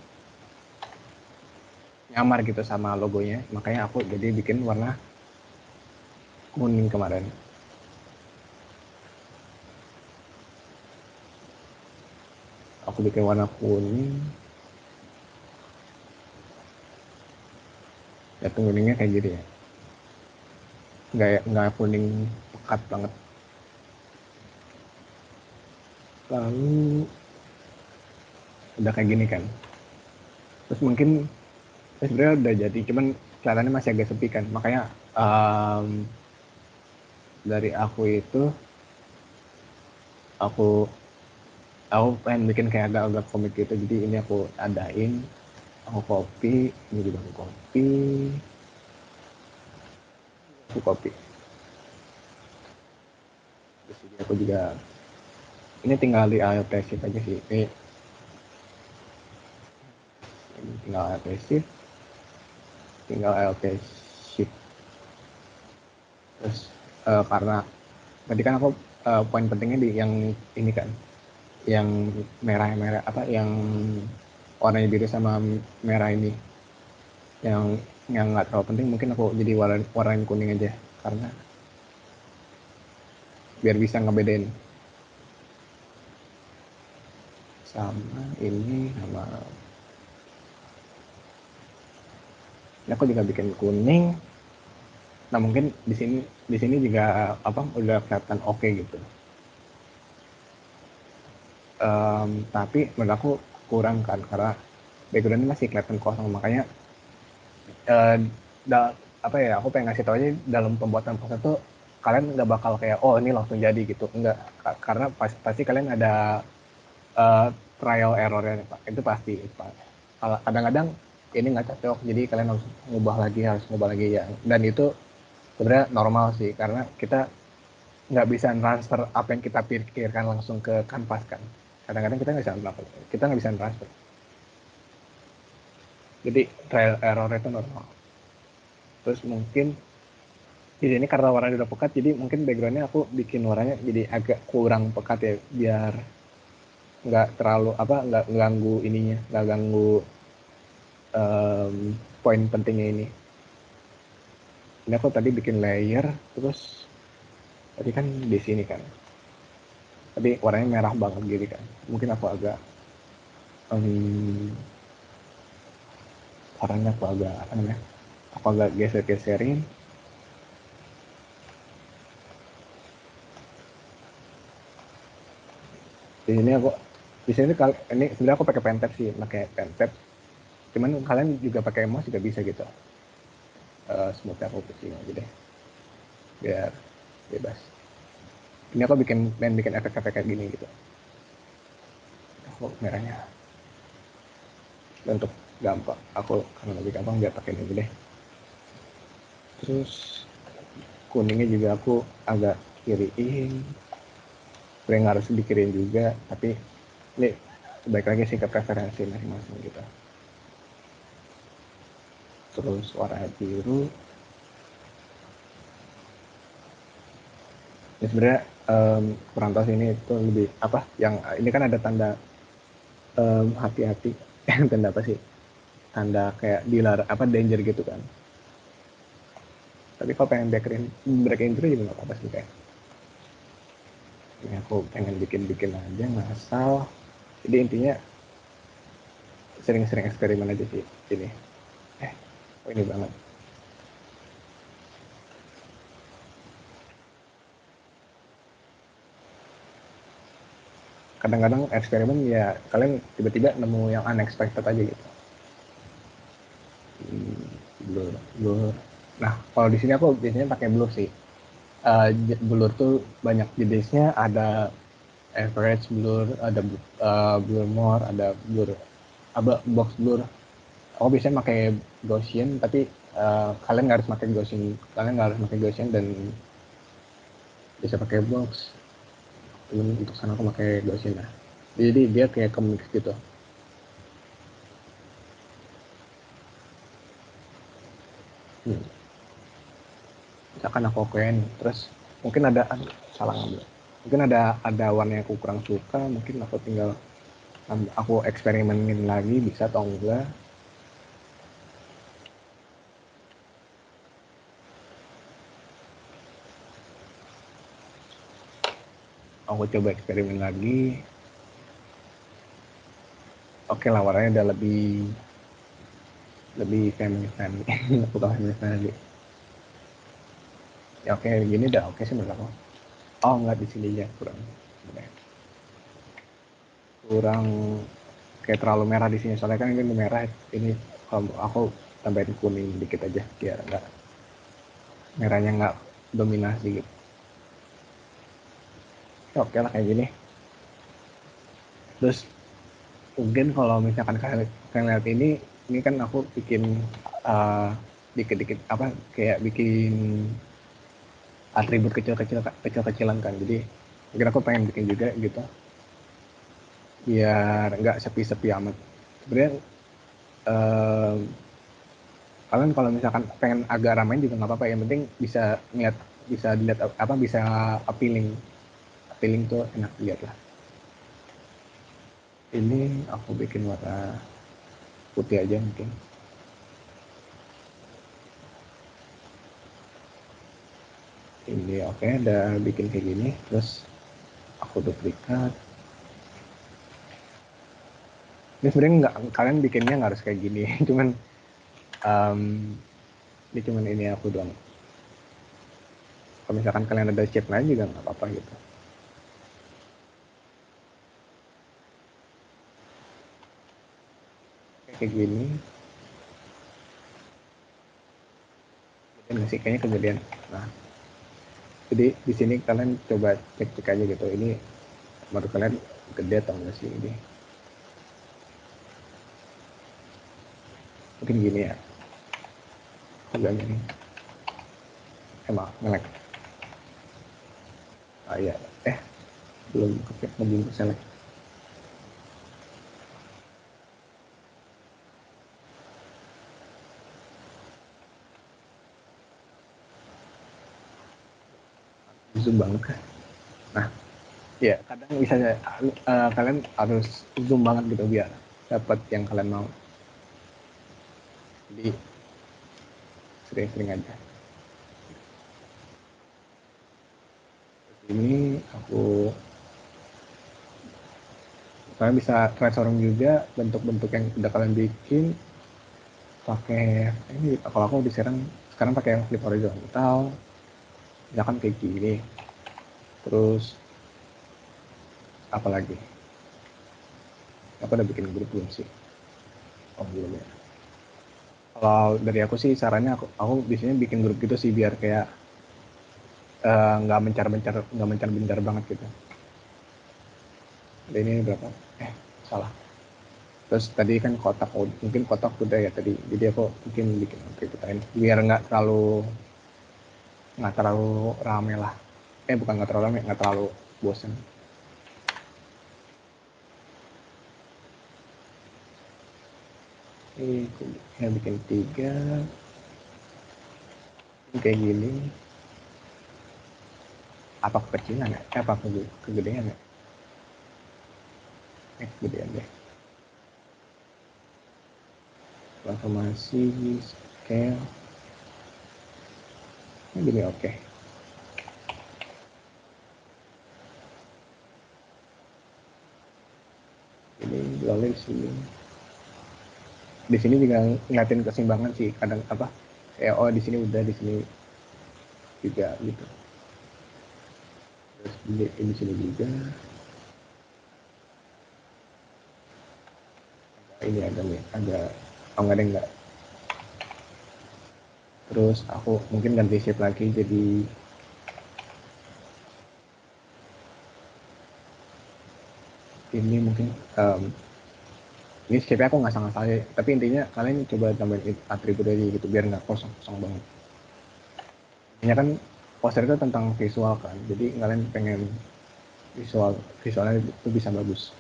nyamar gitu sama logonya, makanya aku jadi bikin warna kuning kemarin. Aku bikin warna kuning, ya kuningnya kayak gitu ya, nggak kuning pekat banget. Lalu udah kayak gini kan, terus mungkin sebenarnya udah jadi, cuman kelihatannya masih agak sepi kan, makanya dari aku itu, aku aku pengen bikin kayak agak-agak komik gitu, jadi ini aku adain, aku copy, ini juga aku copy, terus ini aku juga, ini tinggal di ALT sheet aja sih, ini tinggal ALT sheet, tinggal ALT sheet. Terus karena tadi kan aku poin pentingnya di yang ini kan, yang merah apa, yang warnanya biru sama merah ini, yang nggak terlalu penting, mungkin aku jadi warnain kuning aja, karena biar bisa ngebedain. Sama ini, sama ini aku juga bikin kuning. Nah mungkin di sini juga apa, udah kelihatan oke gitu. Tapi menurut aku kurang kan, karena backgroundnya masih kelihatan kosong, makanya eh, apa ya, aku pengen ngasih tau aja, dalam pembuatan poster tuh kalian nggak bakal kayak oh ini langsung jadi gitu, enggak, karena pasti kalian ada trial errornya Pak, itu pasti Pak. Kalau kadang-kadang ini nggak cocok, jadi kalian harus ngubah lagi ya, dan itu sebenarnya normal sih, karena kita nggak bisa transfer apa yang kita pikirkan langsung ke kanvas kan, kadang-kadang kita nggak bisa transfer, jadi trial error itu normal. Terus mungkin di sini karena warnanya udah pekat, jadi mungkin backgroundnya aku bikin warnanya jadi agak kurang pekat ya, biar nggak terlalu apa, nggak ganggu ininya, nggak ganggu poin pentingnya ini. Ini aku tadi bikin layer, terus tadi kan di sini kan, tadi warnanya merah banget gitu kan, mungkin aku agak warnanya aku agak apa namanya, aku agak geser-geserin. Di sini aku, di sini ini sebenarnya aku pakai pen tab sih, pakai pen tab, cuman kalian juga pakai mouse juga bisa gitu. Smooth aku kecil aja deh biar bebas. Ini aku pengen bikin efek-efek kayak gini gitu. Aku merahnya untuk gampang, aku karena lebih gampang biar pakai ini deh. Terus kuningnya juga aku agak kiriin, sebenarnya harus dikirim juga, tapi ini baik lagi sih ke preferensi masing-masing gitu. Terus warna biru ini sebenarnya kurang tahu sih, ini itu lebih apa, yang ini kan ada tanda hati-hati tanda apa sih, tanda kayak dilarang apa, danger gitu kan. Tapi kalau pengen break intro juga nggak apa-apa sih, kayak ini aku pengen bikin aja ngasal, jadi intinya sering-sering eksperimen aja sih ini. Oh ini banget, kadang-kadang eksperimen ya kalian tiba-tiba nemu yang unexpected aja gitu. Blur, blur. Nah kalau di sini aku biasanya pakai blur sih. Blur tuh banyak jenisnya, ada average blur, ada blur more, ada blur box blur. Aku biasanya pakai Gaussian, tapi kalian nggak harus pakai Gaussian, dan bisa pakai box. Untuk sana aku pakai Gaussian lah. Jadi dia kayak kemix gitu. Misalkan aku okein, terus mungkin ada salah ngambil. Mungkin ada warna yang aku kurang suka, mungkin aku tinggal aku eksperimenin lagi bisa atau enggak. Aku coba eksperimen lagi. Oke lah, warnanya udah lebih family friendly. Bukan family friendly. Ya oke, gini udah oke sih menurut aku. Oh enggak, di sini ya kurang kayak terlalu merah di sini, soalnya kan ini merah. Ini kalau aku tambahin kuning dikit aja biar enggak merahnya nggak dominasi gitu. Ya, oke lah kayak gini. Terus mungkin kalau misalkan kalian lihat ini kan aku bikin uh, dikit-dikit apa kayak bikin atribut kecil-kecilan kan. Jadi mungkin aku pengen bikin juga gitu biar nggak sepi-sepi amat. Sebenarnya uh, kalian kalau misalkan pengen agak ramai juga nggak apa-apa, yang penting bisa dilihat apa bisa appealing. Appealing tuh enak dilihat lah. Ini aku bikin warna putih aja mungkin. Ini oke, udah bikin kayak gini. Terus aku duplikat. Ini sebenarnya nggak, kalian bikinnya nggak harus kayak gini. Cuman um, ini cuman ini aku doang. Kalau misalkan kalian ada shape lain juga nggak apa-apa gitu. Kayak gini. Dan sih kayaknya kegedean. Nah, jadi di sini kalian coba cek-cek aja gitu. Ini menurut kalian gede atau enggak sih ini? Mungkin gini ya. Agak gini. Emang ngelek. Ah iya. Belum belum select. Zoom banget kan. Nah, ya kadang bisa kalian harus zoom banget gitu biar dapat yang kalian mau. Jadi sering-sering aja. Ini aku kalian bisa transform juga bentuk-bentuk yang udah kalian bikin pakai ini. Kalau aku sekarang pakai yang flip horizontal, misalkan kayak gini. Terus apalagi? Aku udah bikin grup belum sih? Oh belum ya. Kalau dari aku sih sarannya aku biasanya bikin grup gitu sih biar kayak nggak mencar-mencar banget gitu. Dan ini berapa? Salah. Terus tadi kan mungkin kotak udah ya tadi. Jadi aku mungkin bikin atribut lain biar nggak terlalu rame lah. Bukan nggak terlalu rame, nggak terlalu bosan. Ini saya bikin 3 kayak gini. Apa kekecilan ya? Apa kegedean ya? Kegedean deh. Transformasi, scale. Ini gini oke. Ini jualnya di sini. Di sini juga ngeliatin keseimbangan sih kadang apa? Oh di sini udah, di sini juga gitu. Terus di sini juga. ini agak oh nggak ada enggak. Terus aku mungkin ganti shape lagi jadi ini mungkin ini shape aku nggak sangat salah, tapi intinya kalian coba tambahin atribut aja gitu biar nggak kosong banget. Ini kan poster itu tentang visual kan, jadi kalian pengen visualnya itu bisa bagus.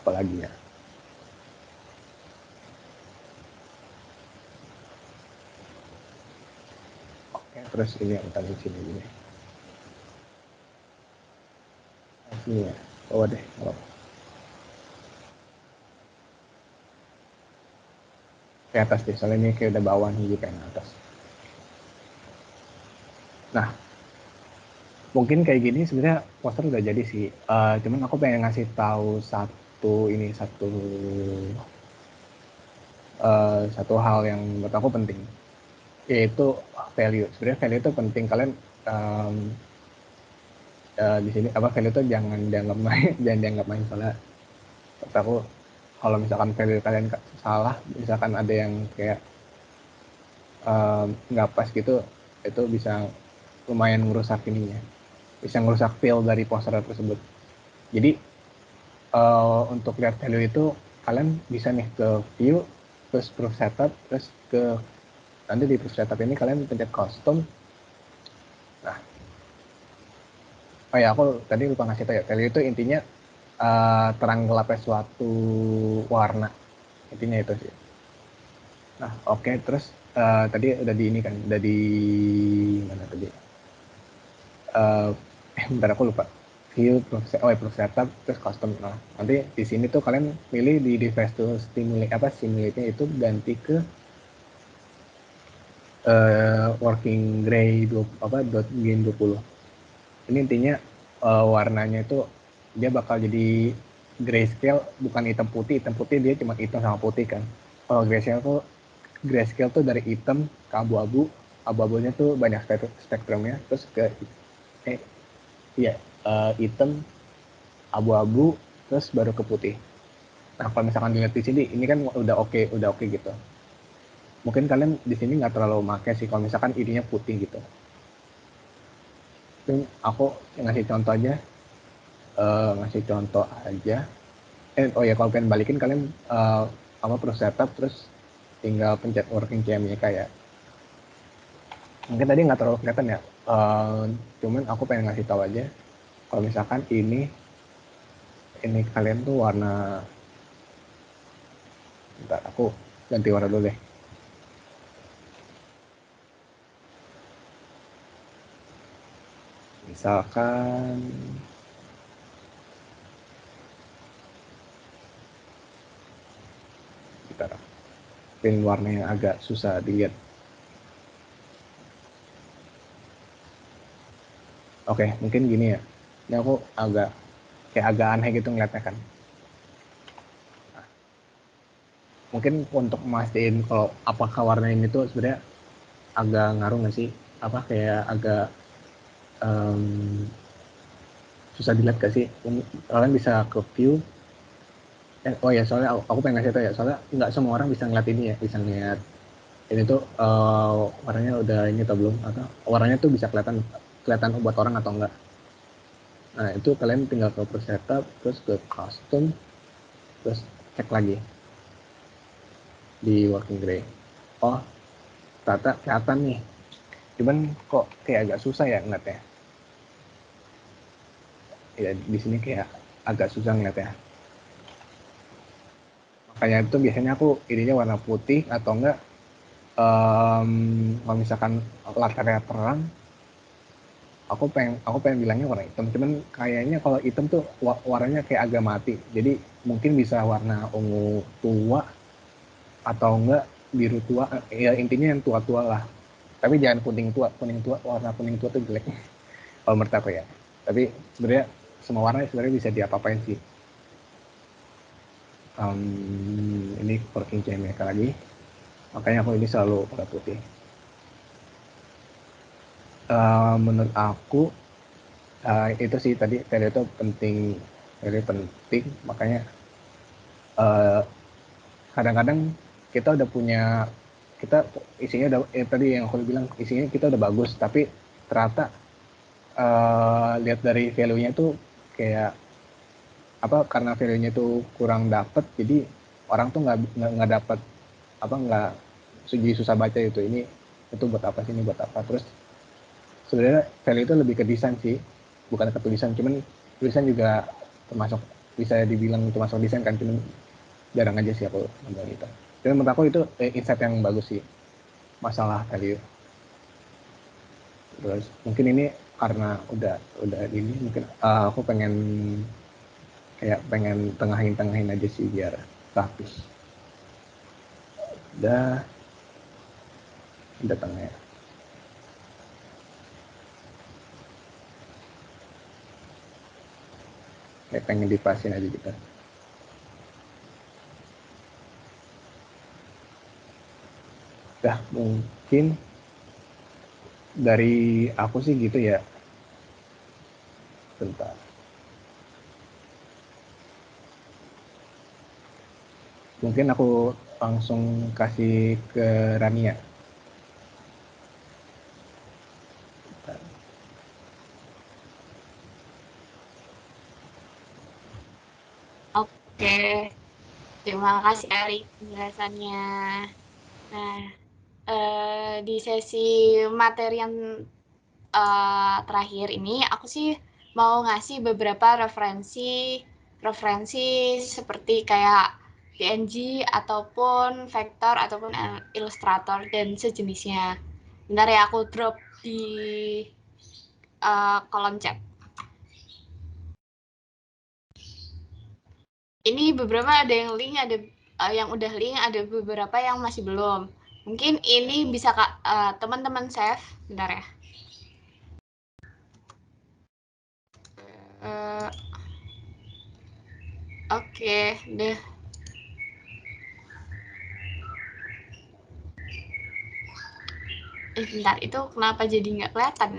Apalagi ya, oke, terus ini yang tadi sini gini sini ya, bawah deh bawah. Ke atas deh, soalnya ini kayak udah bawah nih kayak atas. Nah, mungkin kayak gini sebenarnya poster udah jadi sih. Cuman aku pengen ngasih tahu satu hal yang menurut aku penting, yaitu value. Sebenarnya value itu penting. Kalian um, di sini apa value itu jangan dianggap main, jangan dianggap main, soalnya menurut aku kalau misalkan value kalian salah, misalkan ada yang kayak nggak pas gitu, itu bisa lumayan merusak ininya, bisa merusak feel dari poster tersebut. Jadi untuk lihat value itu kalian bisa nih ke view, terus proof setup, terus ke nanti di proof setup ini kalian pencet custom. Nah, oh ya aku tadi lupa ngasih tahu ya, value itu intinya terang gelapnya suatu warna, intinya itu sih. Nah oke, terus tadi udah di ini kan, udah di mana tadi, bentar aku lupa, view, proof setup, terus custom. Nah nanti di sini tuh kalian pilih di device to stimulate simulate-nya itu ganti ke working gray dot gain 20. Ini intinya warnanya itu dia bakal jadi grayscale, bukan hitam putih dia cuma hitam sama putih kan. Kalau grayscale tuh dari hitam ke abu-abu, abu-abunya tuh banyak spektrumnya, terus ke eh iya hitam, abu-abu, terus baru ke putih. Nah kalau misalkan dilihat di sini, ini kan udah oke gitu. Mungkin kalian di sini nggak terlalu make sih kalau misalkan ininya putih gitu. Mungkin aku ngasih contoh aja, oh ya kalau pengen balikin kalian perlu setup, terus tinggal pencet working CM-nya kayak mungkin tadi nggak terlalu kelihatan ya, cuman aku pengen ngasih tahu aja kalau misalkan ini kalian tuh warna, bentar aku ganti warna dulu deh. Misalkan bentar, pin warnanya agak susah dilihat. Oke, mungkin gini ya, ini aku agak aneh gitu ngeliatnya kan. Mungkin untuk mastiin kalau apakah warna ini tuh sebenarnya agak ngaruh nggak sih, apa kayak agak um, susah dilihat gak sih. Kalian bisa ke view, oh ya soalnya aku pengen ngasih tau ya, soalnya nggak semua orang bisa ngeliat ini ya, bisa ngeliat ini tuh warnanya udah ini atau belum, atau warnanya tuh bisa kelihatan kelihatan buat orang atau enggak. Nah itu kalian tinggal ke setup, terus ke custom, terus cek lagi di working gray. Oh ternyata kelihatan nih, cuman kok kayak agak susah ya ngeliatnya. Ya di sini kayak agak susah ngeliatnya. Makanya itu biasanya aku ininya warna putih atau enggak, kalau misalkan latarnya terang, aku pengen bilangnya warna hitam, cuman kayaknya kalau hitam tuh warnanya kayak agak mati, jadi mungkin bisa warna ungu tua atau enggak biru tua, ya intinya yang tua-tua lah, tapi jangan kuning tua, warna kuning tua tuh jelek kalau menurut aku ya. Tapi sebenarnya semua warna sebenarnya bisa diapa-apain sih. Ini working mereka lagi, makanya aku ini selalu warna putih. Menurut aku itu sih tadi itu penting, value penting, makanya kadang-kadang kita udah punya, kita isinya udah tadi yang aku bilang isinya kita udah bagus, tapi ternyata lihat dari value-nya tuh kayak apa, karena value-nya tuh kurang dapet, jadi orang tuh nggak dapet apa, nggak susah baca itu buat apa sih, ini buat apa. Terus sebenarnya value itu lebih ke desain sih, bukan ke tulisan. Cuman tulisan juga termasuk, bisa dibilang termasuk desain kan, cuman jarang aja sih aku ngomong itu. Dan menurut aku itu insight yang bagus sih, masalah value. Terus mungkin ini karena udah ini, mungkin aku pengen tengahin aja sih biar rapi. Udah tengah ya. Kayak pengen dipasin aja gitu. Dah, mungkin dari aku sih gitu ya. Bentar. Mungkin aku langsung kasih ke Rania. Oke, terima kasih Arik penjelasannya. Nah, di sesi materi yang terakhir ini, aku sih mau ngasih beberapa referensi seperti kayak PNG ataupun vektor ataupun ilustrator dan sejenisnya. Bentar ya, aku drop di kolom chat. Ini beberapa ada yang link, ada yang udah link, ada beberapa yang masih belum. Mungkin ini bisa teman-teman save, bentar ya. Oke, deh. Bentar, itu kenapa jadi nggak kelihatan?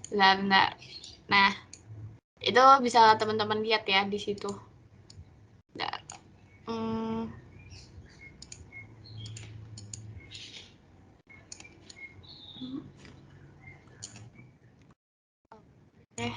Bentar. Nah, itu bisa teman-teman lihat ya di situ. Bentar. Oke.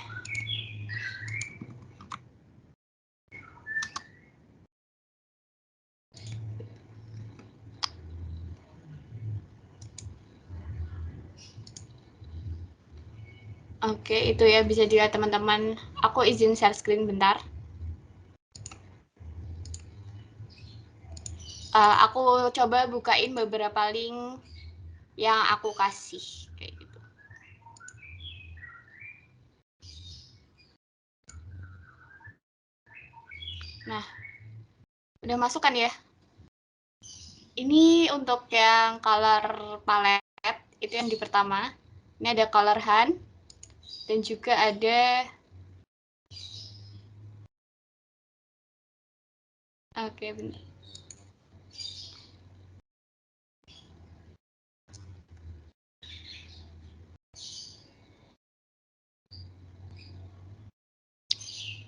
Oke, itu ya bisa dilihat teman-teman. Aku izin share screen bentar. Aku coba bukain beberapa link yang aku kasih kayak gitu. Nah, udah masuk kan ya? Ini untuk yang color palette, itu yang di pertama. Ini ada color hand, dan juga ada oke, bentar.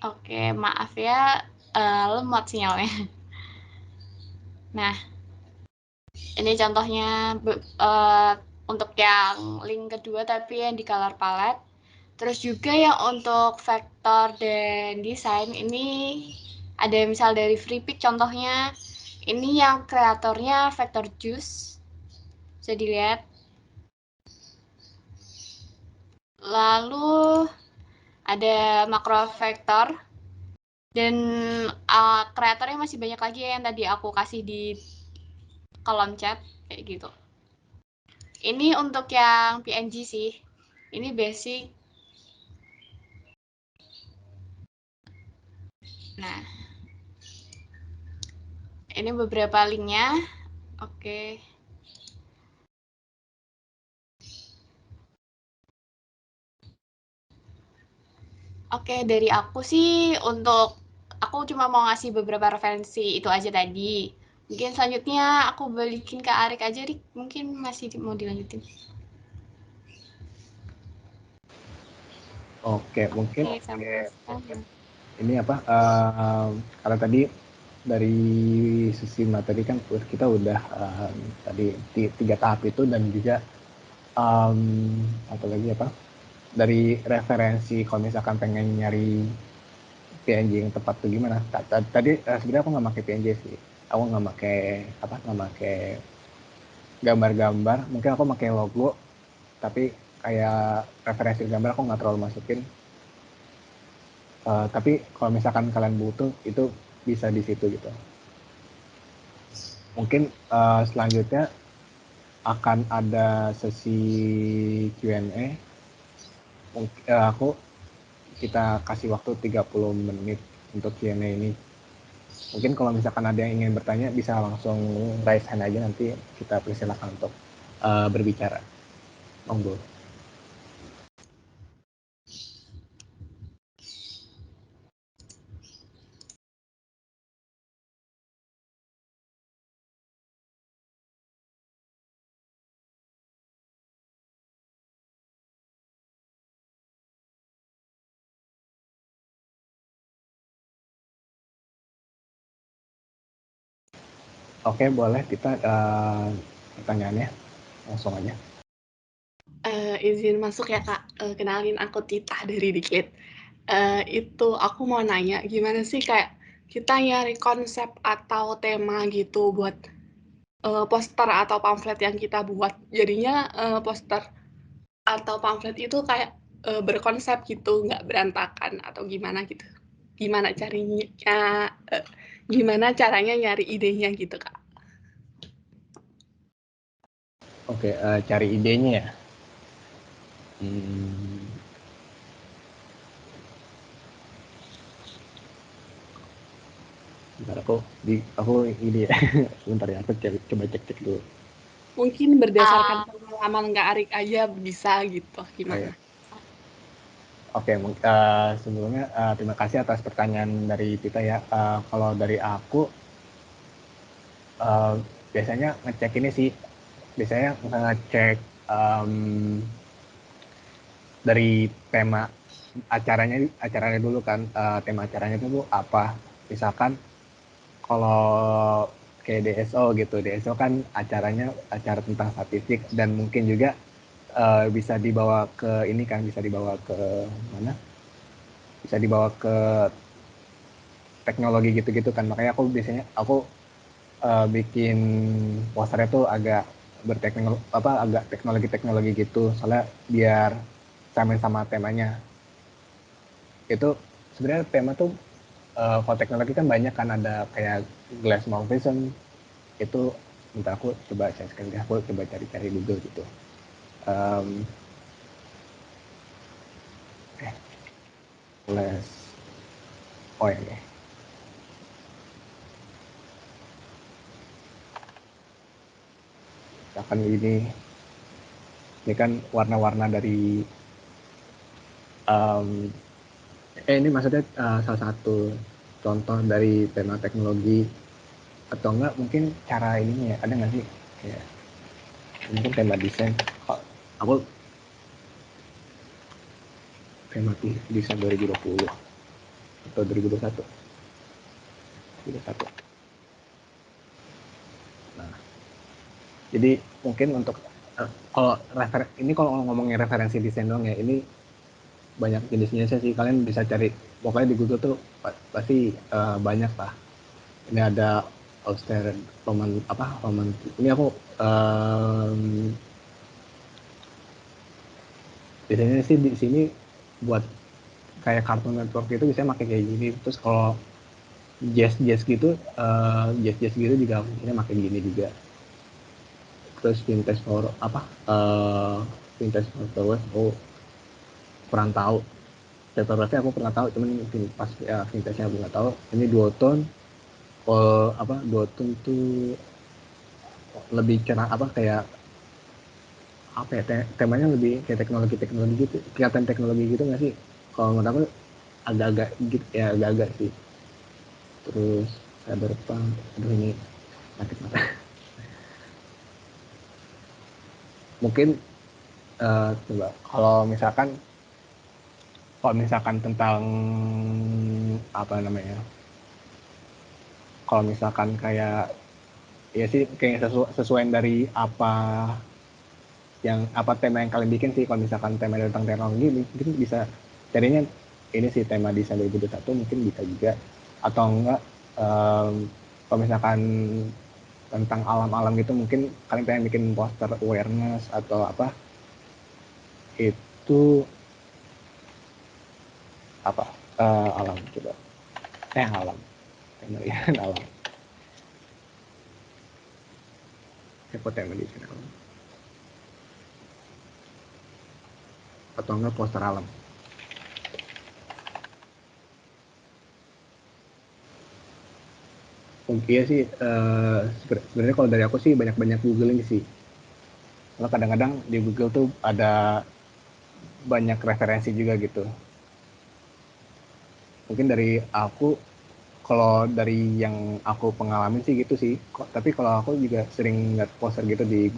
Oke, maaf ya, lemot sinyalnya. Nah, ini contohnya untuk yang link kedua tapi yang di color palette. Terus juga yang untuk vektor dan desain ini ada misal dari FreePic contohnya. Ini yang kreatornya Vector Juice. Bisa dilihat. Lalu ada makro vektor dan kreatornya masih banyak lagi ya yang tadi aku kasih di kolom chat kayak gitu. Ini untuk yang PNG sih. Ini basic. Nah, ini beberapa linknya. Oke. Oke, dari aku sih untuk aku cuma mau ngasih beberapa referensi itu aja tadi. Mungkin selanjutnya aku balikin ke Arik aja, Rik. Mungkin masih mau dilanjutin. Oke, mungkin Oke, sama-sama. ini apa? Kalau tadi dari sisi materi kan kita udah tadi 3 tahap itu, dan juga apa lagi apa? Dari referensi kalau misalkan pengen nyari PNG yang tepat tuh gimana? Tadi sebenarnya aku nggak pakai PNG sih. Aku nggak pakai apa? Nggak pakai gambar-gambar. Mungkin aku pakai logo, tapi kayak referensi gambar aku nggak terlalu masukin. Tapi kalau misalkan kalian butuh itu bisa di situ gitu. Mungkin selanjutnya akan ada sesi Q&A. Kita kasih waktu 30 menit untuk Q&A ini. Mungkin kalau misalkan ada yang ingin bertanya bisa langsung raise hand aja, nanti kita persilakan untuk berbicara. Monggo. Oke, boleh kita pertanyaannya langsung aja. Izin masuk ya Kak, kenalin aku Tita dari Diklit. Itu aku mau nanya, gimana sih kayak kita nyari konsep atau tema gitu buat poster atau pamflet yang kita buat. Jadinya poster atau pamflet itu kayak berkonsep gitu, nggak berantakan atau gimana gitu. Gimana carinya, gimana caranya nyari idenya gitu Kak? Oke, cari idenya ya. Bentar, aku ini ya. Sebentar ya, aku coba cek dulu. Mungkin berdasarkan pengalaman nggak Arik aja bisa gitu, gimana? Oke, sebelumnya terima kasih atas pertanyaan dari Tita ya. Kalau dari aku biasanya ngecek ini sih, biasanya ngecek dari tema acaranya dulu kan. Tema acaranya itu apa? Misalkan kalau kayak DSO gitu, DSO kan acara tentang statistik, dan mungkin juga bisa dibawa ke ini kan, bisa dibawa ke mana? Bisa dibawa ke teknologi gitu-gitu kan. Makanya aku biasanya bikin posternya tuh agak agak teknologi gitu, soalnya biar sama sama temanya. Itu sebenarnya tema tuh kalau teknologi kan banyak kan, ada kayak glass mount vision itu. Bentar, aku coba cari Google gitu. Glass, oh ya, misalkan ini kan warna-warna dari ini maksudnya salah satu contoh dari tema teknologi, atau enggak mungkin cara ininya ya, ada nggak sih kayak mungkin tema desain. Aku tema desain 2020 atau 2021. Nah, jadi mungkin untuk kalau ngomongin referensi desain doang ya, ini banyak jenisnya sih. Kalian bisa cari pokoknya di Google tuh pasti banyak lah. Ini ada auster roman ini aku biasanya sih di sini buat kayak Cartoon Network itu bisa pakai kayak gini. Terus kalau jazz gitu juga mungkin pakai gini juga. Terus vintage for aku kurang tahu. Fotografi aku pernah tahu, cuman pas vintage aku nggak tahu. Ini duotone. Duotone tuh lebih cerah, kayak temanya lebih kayak teknologi gitu, kelihatan teknologi gitu nggak sih? Kalau menurut aku agak-agak gitu ya, agak-agak sih. Terus cyberpunk, aduh ini sakit mata. Mungkin coba kalau misalkan tentang apa namanya, kalau misalkan kayak ya sih kayak sesuai dari apa tema yang kalian bikin sih. Kalau misalkan tema tentang teknologi mungkin bisa carinya ini sih tema desain 2021 mungkin bisa juga, atau enggak kalau misalkan tentang alam-alam gitu mungkin kalian pengen bikin poster awareness atau apa itu apa alam coba alam penelitian alam tema desain alam atau enggak poster alam. Iya sih, sebenarnya kalau dari aku sih banyak-banyak googling sih. Karena kadang-kadang di Google tuh ada banyak referensi juga gitu. Mungkin dari aku, kalau dari yang aku pengalamin sih gitu sih. Tapi kalau aku juga sering ngeliat poster gitu di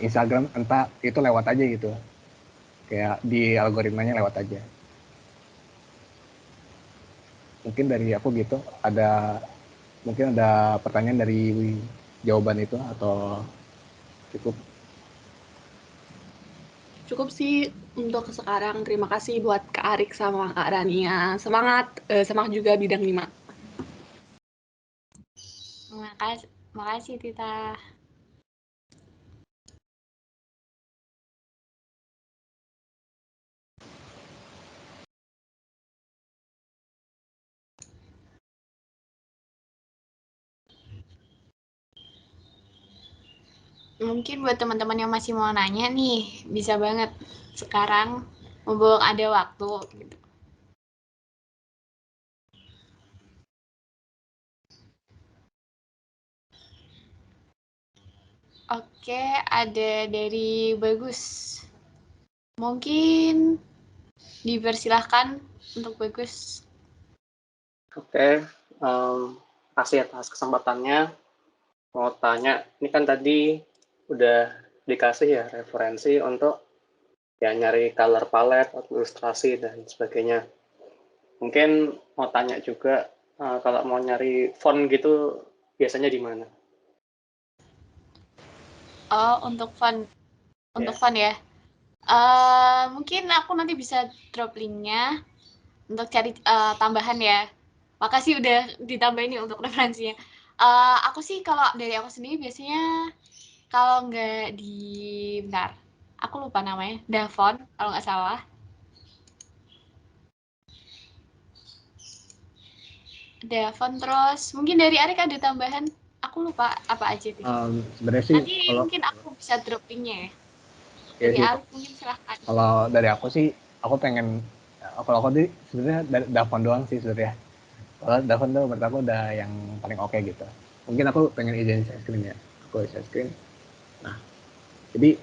Instagram, entah itu lewat aja gitu. Kayak di algoritmanya lewat aja. Mungkin dari aku gitu, mungkin ada pertanyaan dari jawaban itu atau cukup? Cukup sih untuk sekarang. Terima kasih buat Kak Arik sama Kak Rania. Semangat, semangat juga bidang 5. Makasih Tita. Mungkin buat teman-teman yang masih mau nanya nih, bisa banget sekarang mumpung ada waktu gitu. Oke, ada dari Bagus. Mungkin dipersilahkan untuk Bagus. Oke, kasih atas kesempatannya. Mau tanya, ini kan tadi udah dikasih ya referensi untuk ya nyari color palette, ilustrasi dan sebagainya. Mungkin mau tanya juga kalau mau nyari font gitu biasanya di mana? Oh, untuk font ya. Mungkin aku nanti bisa drop linknya untuk cari tambahan ya. Makasih udah ditambahin nih untuk referensinya. Aku sih kalau dari aku sendiri biasanya kalau nggak bentar, aku lupa namanya, Davon kalau nggak salah. Davon, terus mungkin dari Arik ada tambahan, aku lupa apa aja tuh. Sebenarnya sih Nanti mungkin aku bisa drop linknya ya. Dari sih, Arik mungkin silahkan. kalau dari aku sih, aku pengen, kalau aku sih sebenarnya Davon doang sih sebenarnya. Kalau Davon tuh menurut aku udah yang paling oke gitu. Mungkin aku pengen izin share screen ya. Aku share screen. Nah, jadi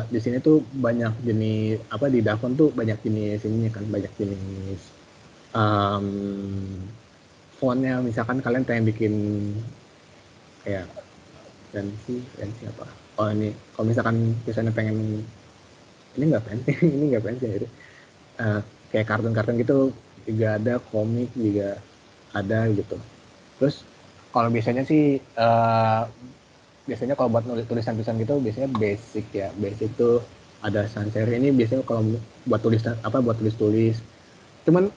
di sini tuh banyak jenis apa di Davon tuh banyak jenis ininya kan, banyak jenis fontnya. Misalkan kalian pengen bikin kayak fancy apa? Oh ini, kalau misalnya pengen ini nggak fancy, ini nggak fancy ya. Kayak kartun-kartun gitu juga ada, komik juga ada gitu. Terus kalau biasanya sih biasanya kalau buat nulis tulisan-tulisan gitu biasanya basic ya. Basic tuh ada sans serif. Ini biasanya kalau buat tulis-tulis. Cuman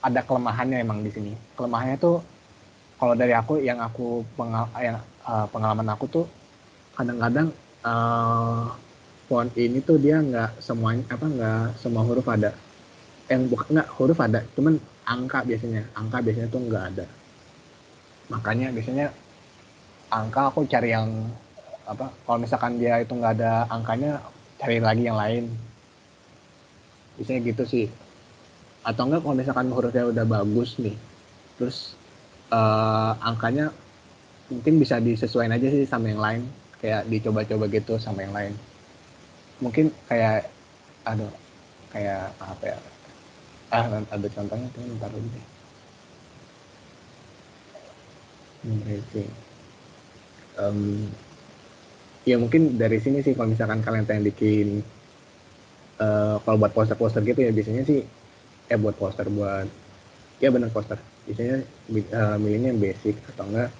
ada kelemahannya emang di sini. Kelemahannya tuh kalau dari aku yang pengalaman aku tuh kadang-kadang font ini tuh dia nggak semua huruf ada. Nggak huruf ada, cuman angka biasanya tuh nggak ada. Makanya biasanya angka aku cari yang kalau misalkan dia itu nggak ada angkanya, cari lagi yang lain. Biasanya gitu sih. Atau enggak kalau misalkan hurufnya udah bagus nih, terus angkanya mungkin bisa disesuaikan aja sih sama yang lain, kayak dicoba-coba gitu sama yang lain. Mungkin kayak kayak apa ya, ada contohnya tuh, ntar dulu deh. Ya mungkin dari sini sih kalau misalkan kalian pengen bikin kalau buat poster-poster gitu ya, biasanya sih buat poster, buat ya benar poster. Biasanya milihnya yang basic atau enggak.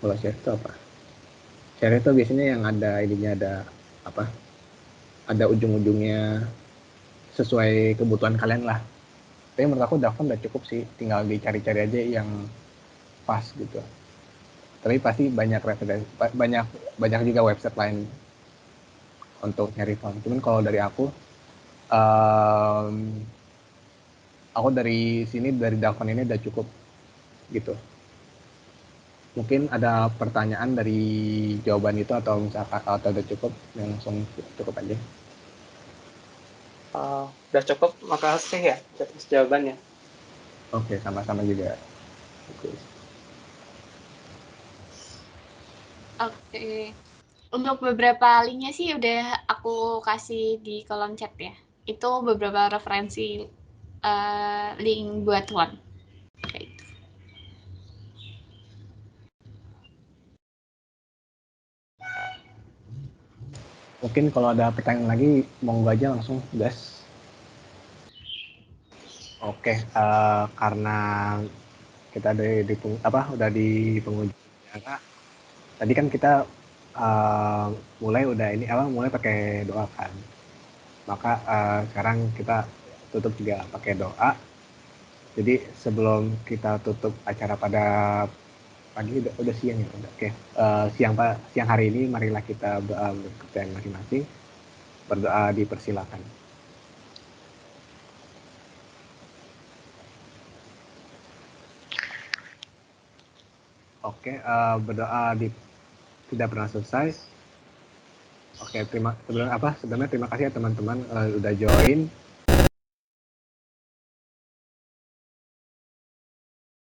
Kalau share itu apa? Share itu biasanya yang ada ininya, ada apa? Ada ujung-ujungnya sesuai kebutuhan kalian lah. Tapi menurut aku Daftar udah cukup sih, tinggal dicari-cari aja yang pas gitu. Tapi pasti banyak referensi, banyak juga website lain untuk nyari font. Cuman kalau dari aku dari sini, dari Daftar ini udah cukup gitu. Mungkin ada pertanyaan dari jawaban itu, atau misalkan atau udah cukup, langsung cukup aja. Udah cukup, makasih ya atas jawabannya. Oke, sama-sama juga. Oke. Untuk beberapa linknya sih udah aku kasih di kolom chat ya. Itu beberapa referensi link buat one. Kayak gitu. Mungkin kalau ada pertanyaan lagi, monggo aja langsung gas. Oke, karena kita udah di penghujung acara. Tadi kan kita mulai pakai doa kan. Maka sekarang kita tutup juga pakai doa. Jadi sebelum kita tutup acara pada pagi, udah siang ya, oke. Siang hari ini marilah kita berkepercayaan masing-masing, berdoa, dipersilakan. Oke, berdoa tidak pernah selesai. Oke, sebelumnya terima kasih ya teman-teman udah join.